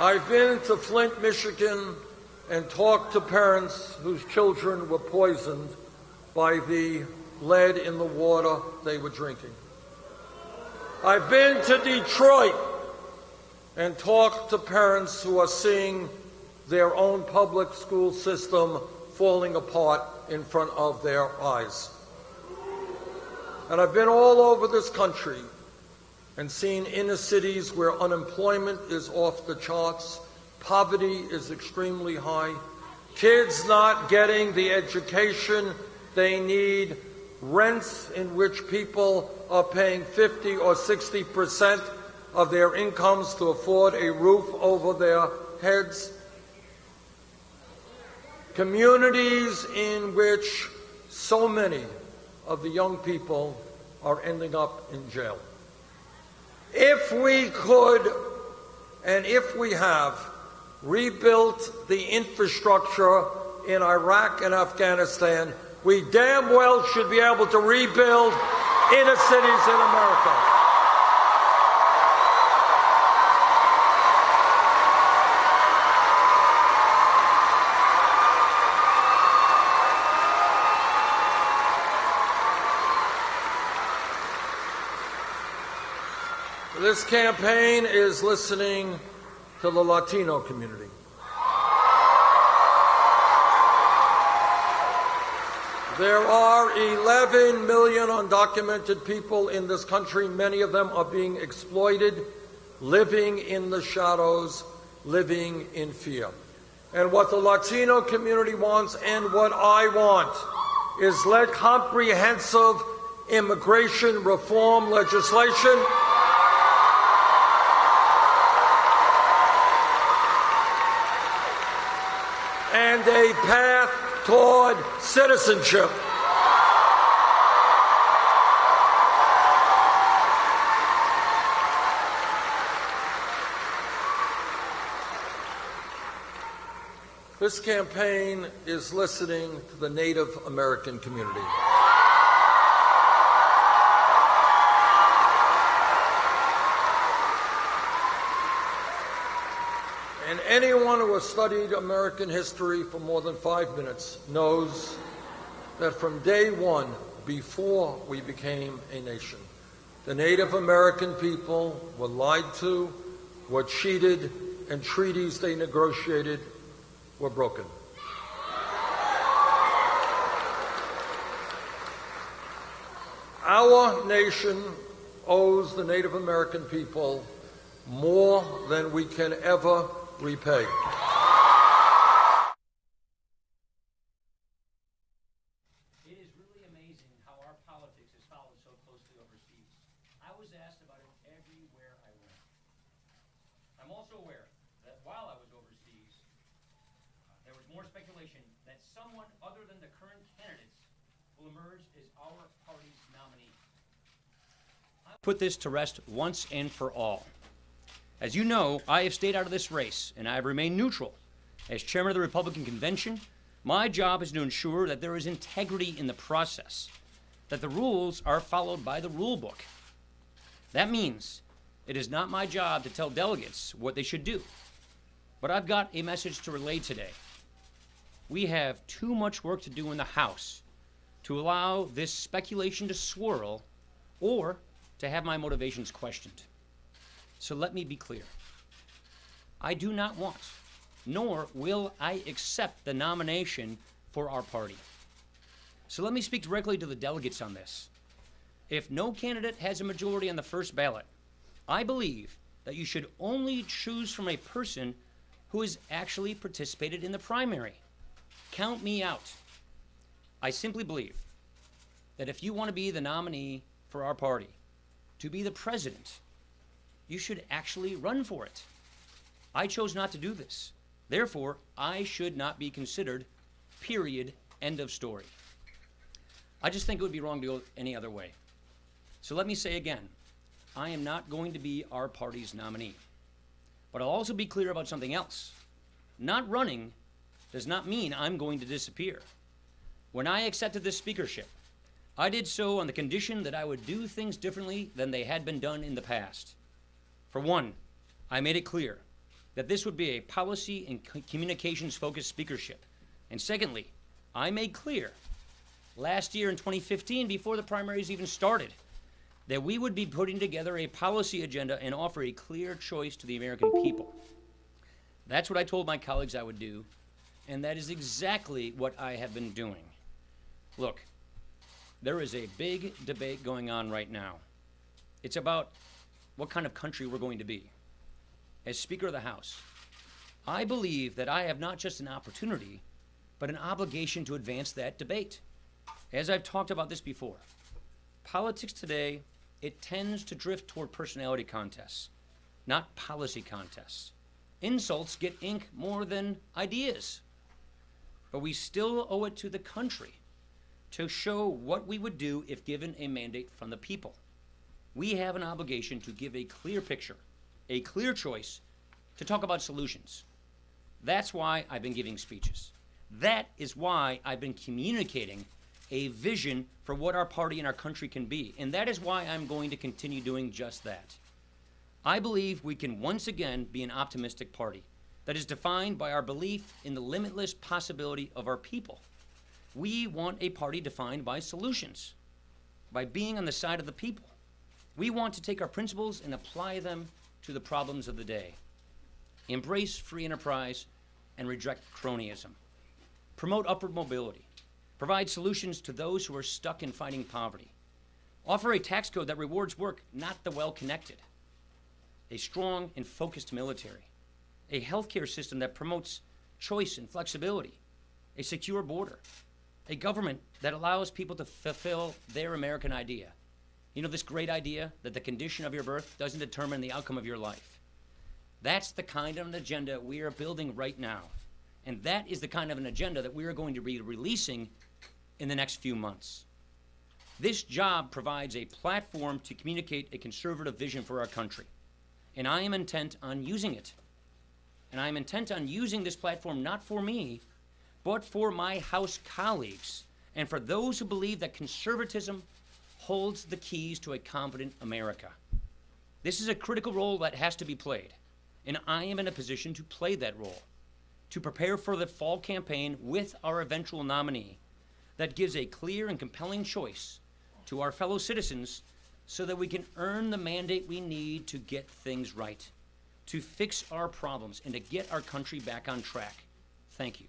I've been to Flint, Michigan, and talked to parents whose children were poisoned by the lead in the water they were drinking. I've been to Detroit and talked to parents who are seeing their own public school system falling apart in front of their eyes. And I've been all over this country and seen inner cities where unemployment is off the charts, poverty is extremely high, kids not getting the education they need, rents in which people are paying 50 or 60% of their incomes to afford a roof over their heads, communities in which so many of the young people are ending up in jail. If we could, and if we have, rebuilt the infrastructure in Iraq and Afghanistan, we damn well should be able to rebuild inner cities in America. This campaign is listening to the Latino community. There are 11 million undocumented people in this country. Many of them are being exploited, living in the shadows, living in fear. And what the Latino community wants and what I want is let comprehensive immigration reform legislation and a path toward citizenship. This campaign is listening to the Native American community. And anyone who has studied American history for more than 5 minutes knows that from day one, before we became a nation, the Native American people were lied to, were cheated, and treaties they negotiated were broken. Our nation owes the Native American people more than we can ever repay. It is really amazing how our politics is followed so closely overseas. I was asked about it everywhere I went. I'm also aware that while I was overseas, there was more speculation that someone other than the current candidates will emerge as our party's nominee. Put this to rest once and for all. As you know, I have stayed out of this race, and I have remained neutral. As chairman of the Republican Convention, my job is to ensure that there is integrity in the process, that the rules are followed by the rule book. That means it is not my job to tell delegates what they should do. But I've got a message to relay today. We have too much work to do in the House to allow this speculation to swirl or to have my motivations questioned. So let me be clear. I do not want, nor will I accept the nomination for our party. So let me speak directly to the delegates on this. If no candidate has a majority on the first ballot, I believe that you should only choose from a person who has actually participated in the primary. Count me out. I simply believe that if you want to be the nominee for our party, to be the president, you should actually run for it. I chose not to do this. Therefore, I should not be considered, period, end of story. I just think it would be wrong to go any other way. So let me say again, I am not going to be our party's nominee. But I'll also be clear about something else. Not running does not mean I'm going to disappear. When I accepted this speakership, I did so on the condition that I would do things differently than they had been done in the past. For one, I made it clear that this would be a policy and communications-focused speakership. And secondly, I made clear last year in 2015, before the primaries even started, that we would be putting together a policy agenda and offer a clear choice to the American people. That's what I told my colleagues I would do, and that is exactly what I have been doing. Look, there is a big debate going on right now. It's about what kind of country we're going to be. As Speaker of the House, I believe that I have not just an opportunity, but an obligation to advance that debate. As I've talked about this before, politics today, it tends to drift toward personality contests, not policy contests. Insults get ink more than ideas. But we still owe it to the country to show what we would do if given a mandate from the people. We have an obligation to give a clear picture, a clear choice, to talk about solutions. That's why I've been giving speeches. That is why I've been communicating a vision for what our party and our country can be. And that is why I'm going to continue doing just that. I believe we can once again be an optimistic party that is defined by our belief in the limitless possibility of our people. We want a party defined by solutions, by being on the side of the people. We want to take our principles and apply them to the problems of the day. Embrace free enterprise and reject cronyism. Promote upward mobility. Provide solutions to those who are stuck in fighting poverty. Offer a tax code that rewards work, not the well-connected. A strong and focused military. A healthcare system that promotes choice and flexibility. A secure border. A government that allows people to fulfill their American idea. You know, this great idea that the condition of your birth doesn't determine the outcome of your life. That's the kind of an agenda we are building right now. And that is the kind of an agenda that we are going to be releasing in the next few months. This job provides a platform to communicate a conservative vision for our country. And I am intent on using it. And I am intent on using this platform not for me, but for my House colleagues and for those who believe that conservatism holds the keys to a confident America. This is a critical role that has to be played, and I am in a position to play that role, to prepare for the fall campaign with our eventual nominee that gives a clear and compelling choice to our fellow citizens so that we can earn the mandate we need to get things right, to fix our problems, and to get our country back on track. Thank you.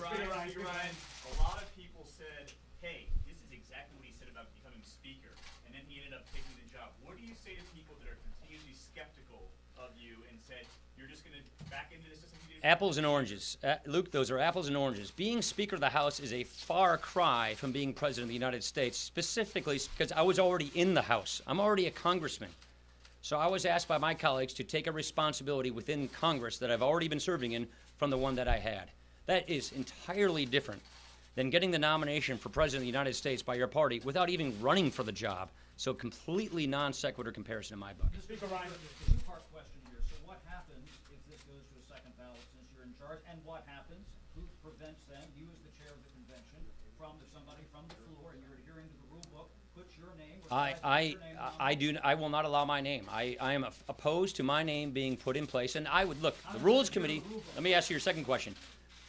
Ryan, a lot of people said, hey, this is exactly what he said about becoming Speaker, and then he ended up taking the job. What do you say to people that are continuously skeptical of you and said, you're just going to back into the system? Apples and oranges. Luke, those are apples and oranges. Being Speaker of the House is a far cry from being President of the United States, specifically because I was already in the House. I'm already a congressman. So I was asked by my colleagues to take a responsibility within Congress that I've already been serving in from the one that I had. That is entirely different than getting the nomination for President of the United States by your party without even running for the job. So completely non sequitur comparison in my book. Speaker Ryan, there's a two-part question here. So what happens if this goes to a second ballot since you're in charge? And what happens? Who prevents then, you as the chair of the convention, from if somebody from the floor and you're adhering to the rule book, puts your name? I will not allow my name. I am opposed to my name being put in place. And I would look, the Rules Committee, let me ask you your second question.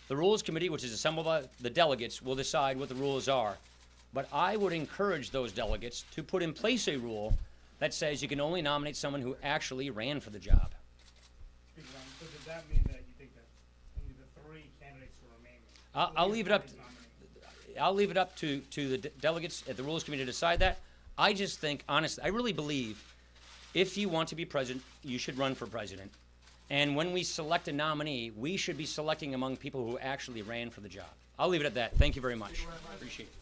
The Rules Committee, which is assembled by the delegates, will decide what the rules are. But I would encourage those delegates to put in place a rule that says you can only nominate someone who actually ran for the job. So does that mean that you think that only the three candidates who remain? I'll leave it up to the delegates at the Rules Committee to decide that. I just think, honestly, I really believe if you want to be president, you should run for president. And when we select a nominee, we should be selecting among people who actually ran for the job. I'll leave it at that. Thank you very much. Appreciate it.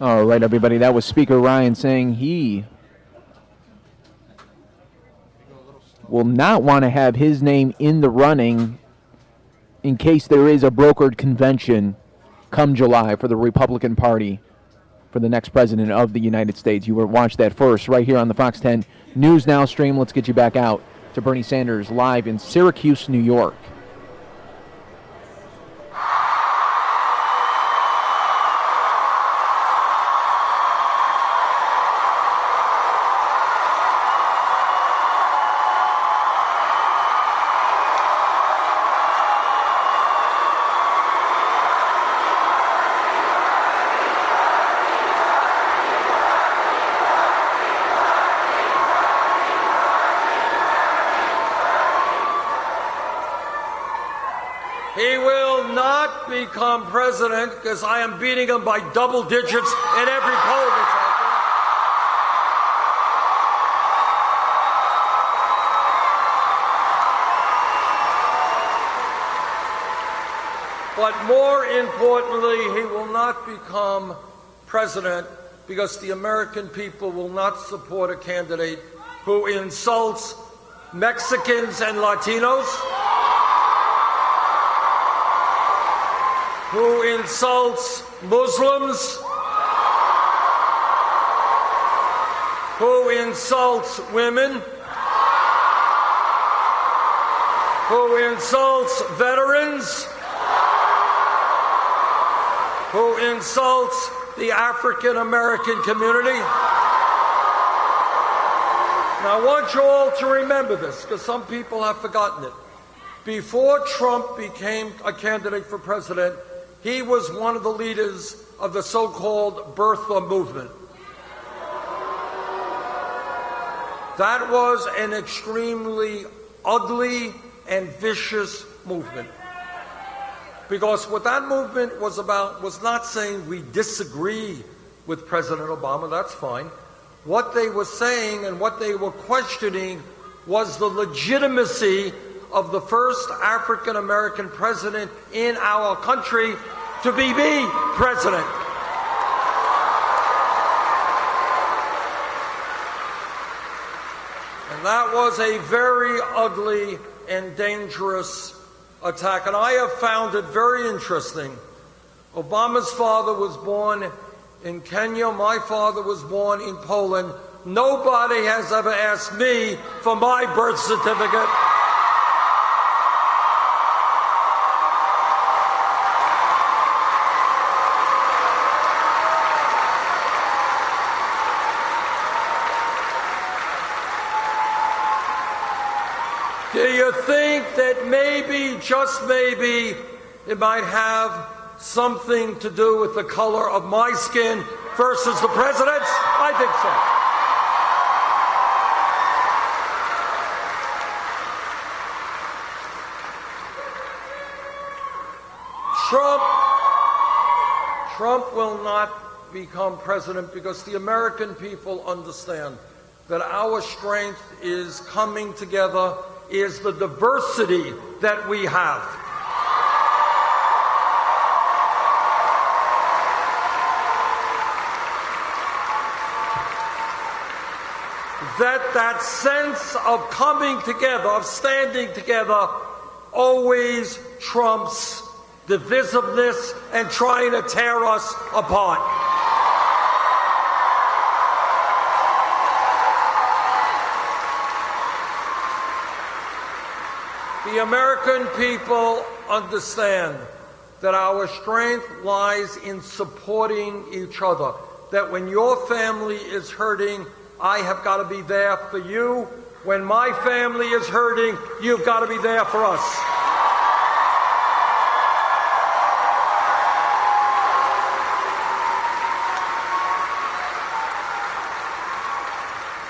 All right, everybody. That was Speaker Ryan saying he will not want to have his name in the running in case there is a brokered convention come July for the Republican Party for the next president of the United States. You will watch that first right here on the Fox 10 News Now stream. Let's get you back out to Bernie Sanders live in Syracuse, New York. He will not become president because I am beating him by double digits in every poll that's out there. But more importantly, he will not become president because the American people will not support a candidate who insults Mexicans and Latinos, who insults Muslims, who insults women, who insults veterans, who insults the African American community. Now, I want you all to remember this, because some people have forgotten it. Before Trump became a candidate for president, he was one of the leaders of the so-called birther movement. That was an extremely ugly and vicious movement. Because what that movement was about was not saying we disagree with President Obama, that's fine. What they were saying and what they were questioning was the legitimacy of the first African American president in our country to be the president. And that was a very ugly and dangerous attack. And I have found it very interesting. Obama's father was born in Kenya. My father was born in Poland. Nobody has ever asked me for my birth certificate. Do you think that maybe, just maybe, it might have something to do with the color of my skin versus the president's? I think so. Trump will not become president because the American people understand that our strength is coming together, is the diversity that we have. That sense of coming together, of standing together, always trumps divisiveness and trying to tear us apart. The American people understand that our strength lies in supporting each other, that when your family is hurting, I have got to be there for you. When my family is hurting, you've got to be there for us.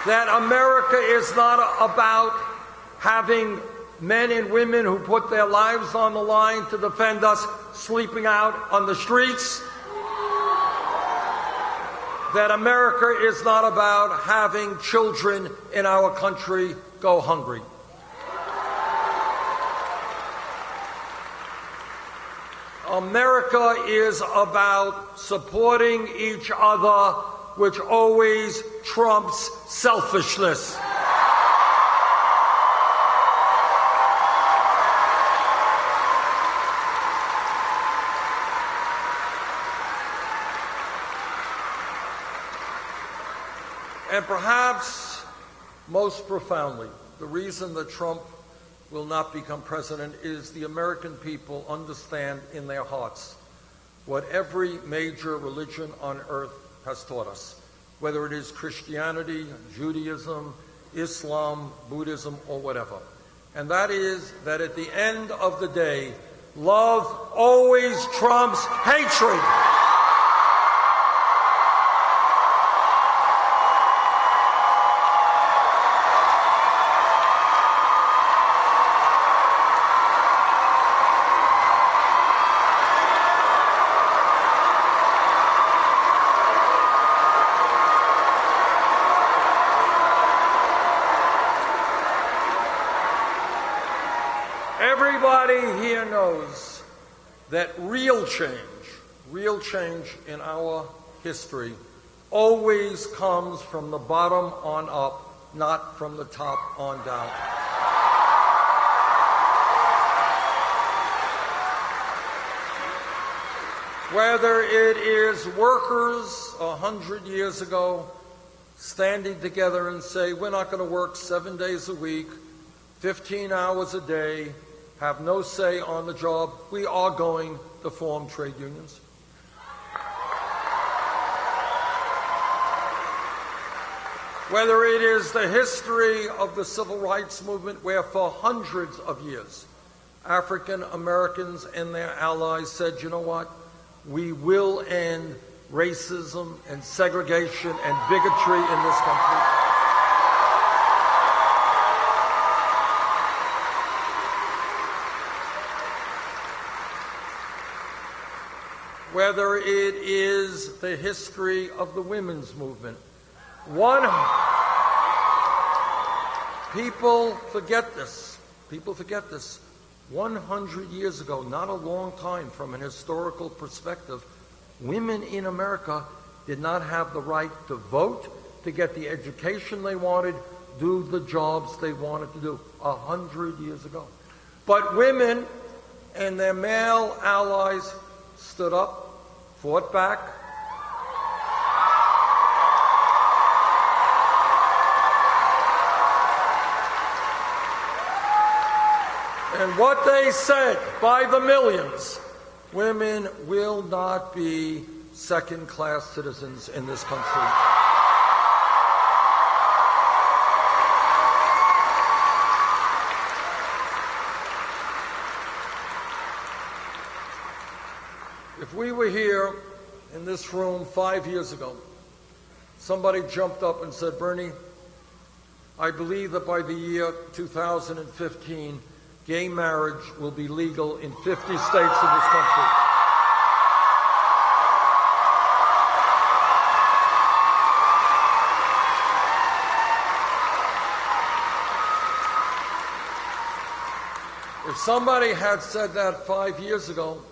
That America is not about having men and women who put their lives on the line to defend us sleeping out on the streets. That America is not about having children in our country go hungry. America is about supporting each other, which always trumps selfishness. And perhaps most profoundly, the reason that Trump will not become president is the American people understand in their hearts what every major religion on earth has taught us, whether it is Christianity, Judaism, Islam, Buddhism, or whatever. And that is that at the end of the day, love always trumps hatred. Everybody here knows that real change in our history always comes from the bottom on up, not from the top on down. Whether it is workers 100 years ago standing together and say, we're not going to work 7 days a week, 15 hours a day, have no say on the job, we are going to form trade unions. Whether it is the history of the civil rights movement, where for hundreds of years African Americans and their allies said, you know what, we will end racism and segregation and bigotry in this country. Whether it is the history of the women's movement. People forget this. 100 years ago, not a long time from an historical perspective, women in America did not have the right to vote, to get the education they wanted, do the jobs they wanted to do 100 years ago. But women and their male allies stood up, fought back, and what they said by the millions, women will not be second-class citizens in this country. If we were here in this room 5 years ago, somebody jumped up and said, Bernie, I believe that by the year 2015, gay marriage will be legal in 50 states in this country. If somebody had said that 5 years ago,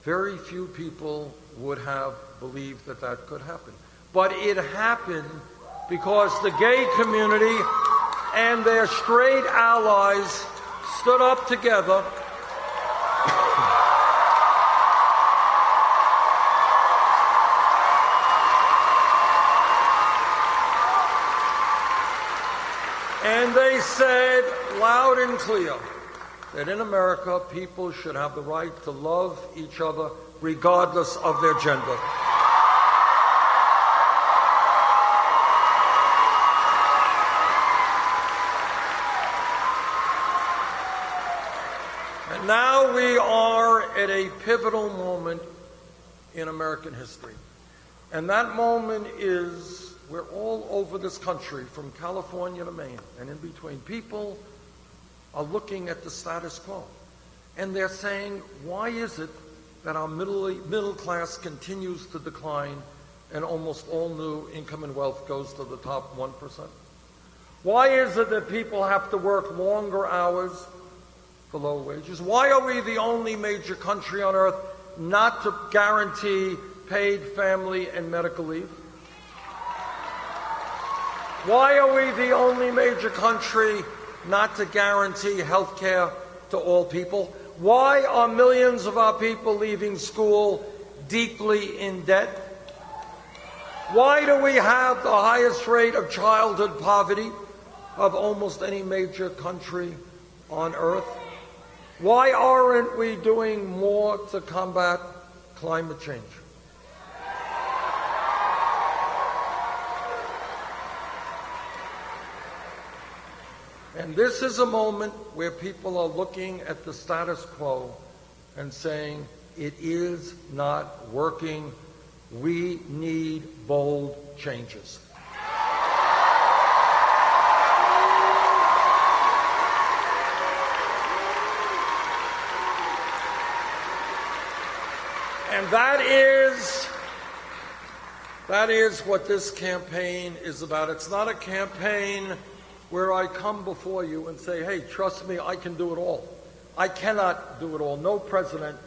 very few people would have believed that that could happen. But it happened because the gay community and their straight allies stood up together and they said loud and clear that in America people should have the right to love each other regardless of their gender. Now we are at a pivotal moment in American history. And that moment is, we're all over this country, from California to Maine, and in between. People are looking at the status quo. And they're saying, why is it that our middle class continues to decline and almost all new income and wealth goes to the top 1%? Why is it that people have to work longer hours for low wages? Why are we the only major country on earth not to guarantee paid family and medical leave? Why are we the only major country not to guarantee health care to all people? Why are millions of our people leaving school deeply in debt? Why do we have the highest rate of childhood poverty of almost any major country on earth? Why aren't we doing more to combat climate change? And this is a moment where people are looking at the status quo and saying, it is not working. We need bold changes. And that is what this campaign is about. It's not a campaign where I come before you and say, hey, trust me, I can do it all. I cannot do it all. No president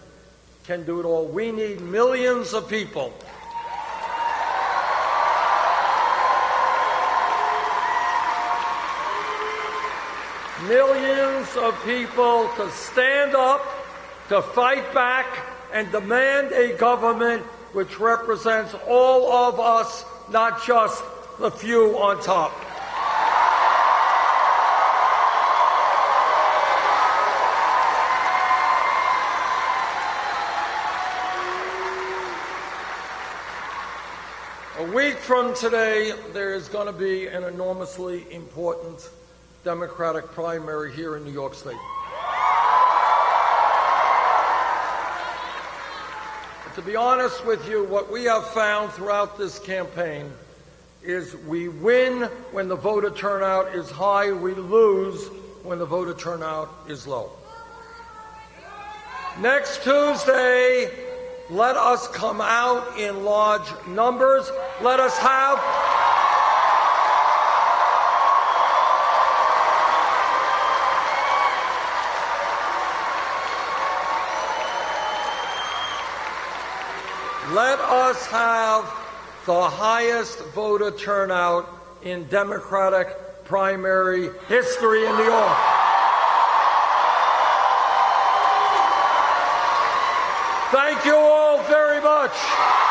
can do it all. We need millions of people. Millions of people to stand up, to fight back, and demand a government which represents all of us, not just the few on top. A week from today, there is going to be an enormously important Democratic primary here in New York State. But to be honest with you, what we have found throughout this campaign is we win when the voter turnout is high, we lose when the voter turnout is low. Next Tuesday, let us come out in large numbers. Let us have the highest voter turnout in Democratic primary history in New York. Thank you all very much.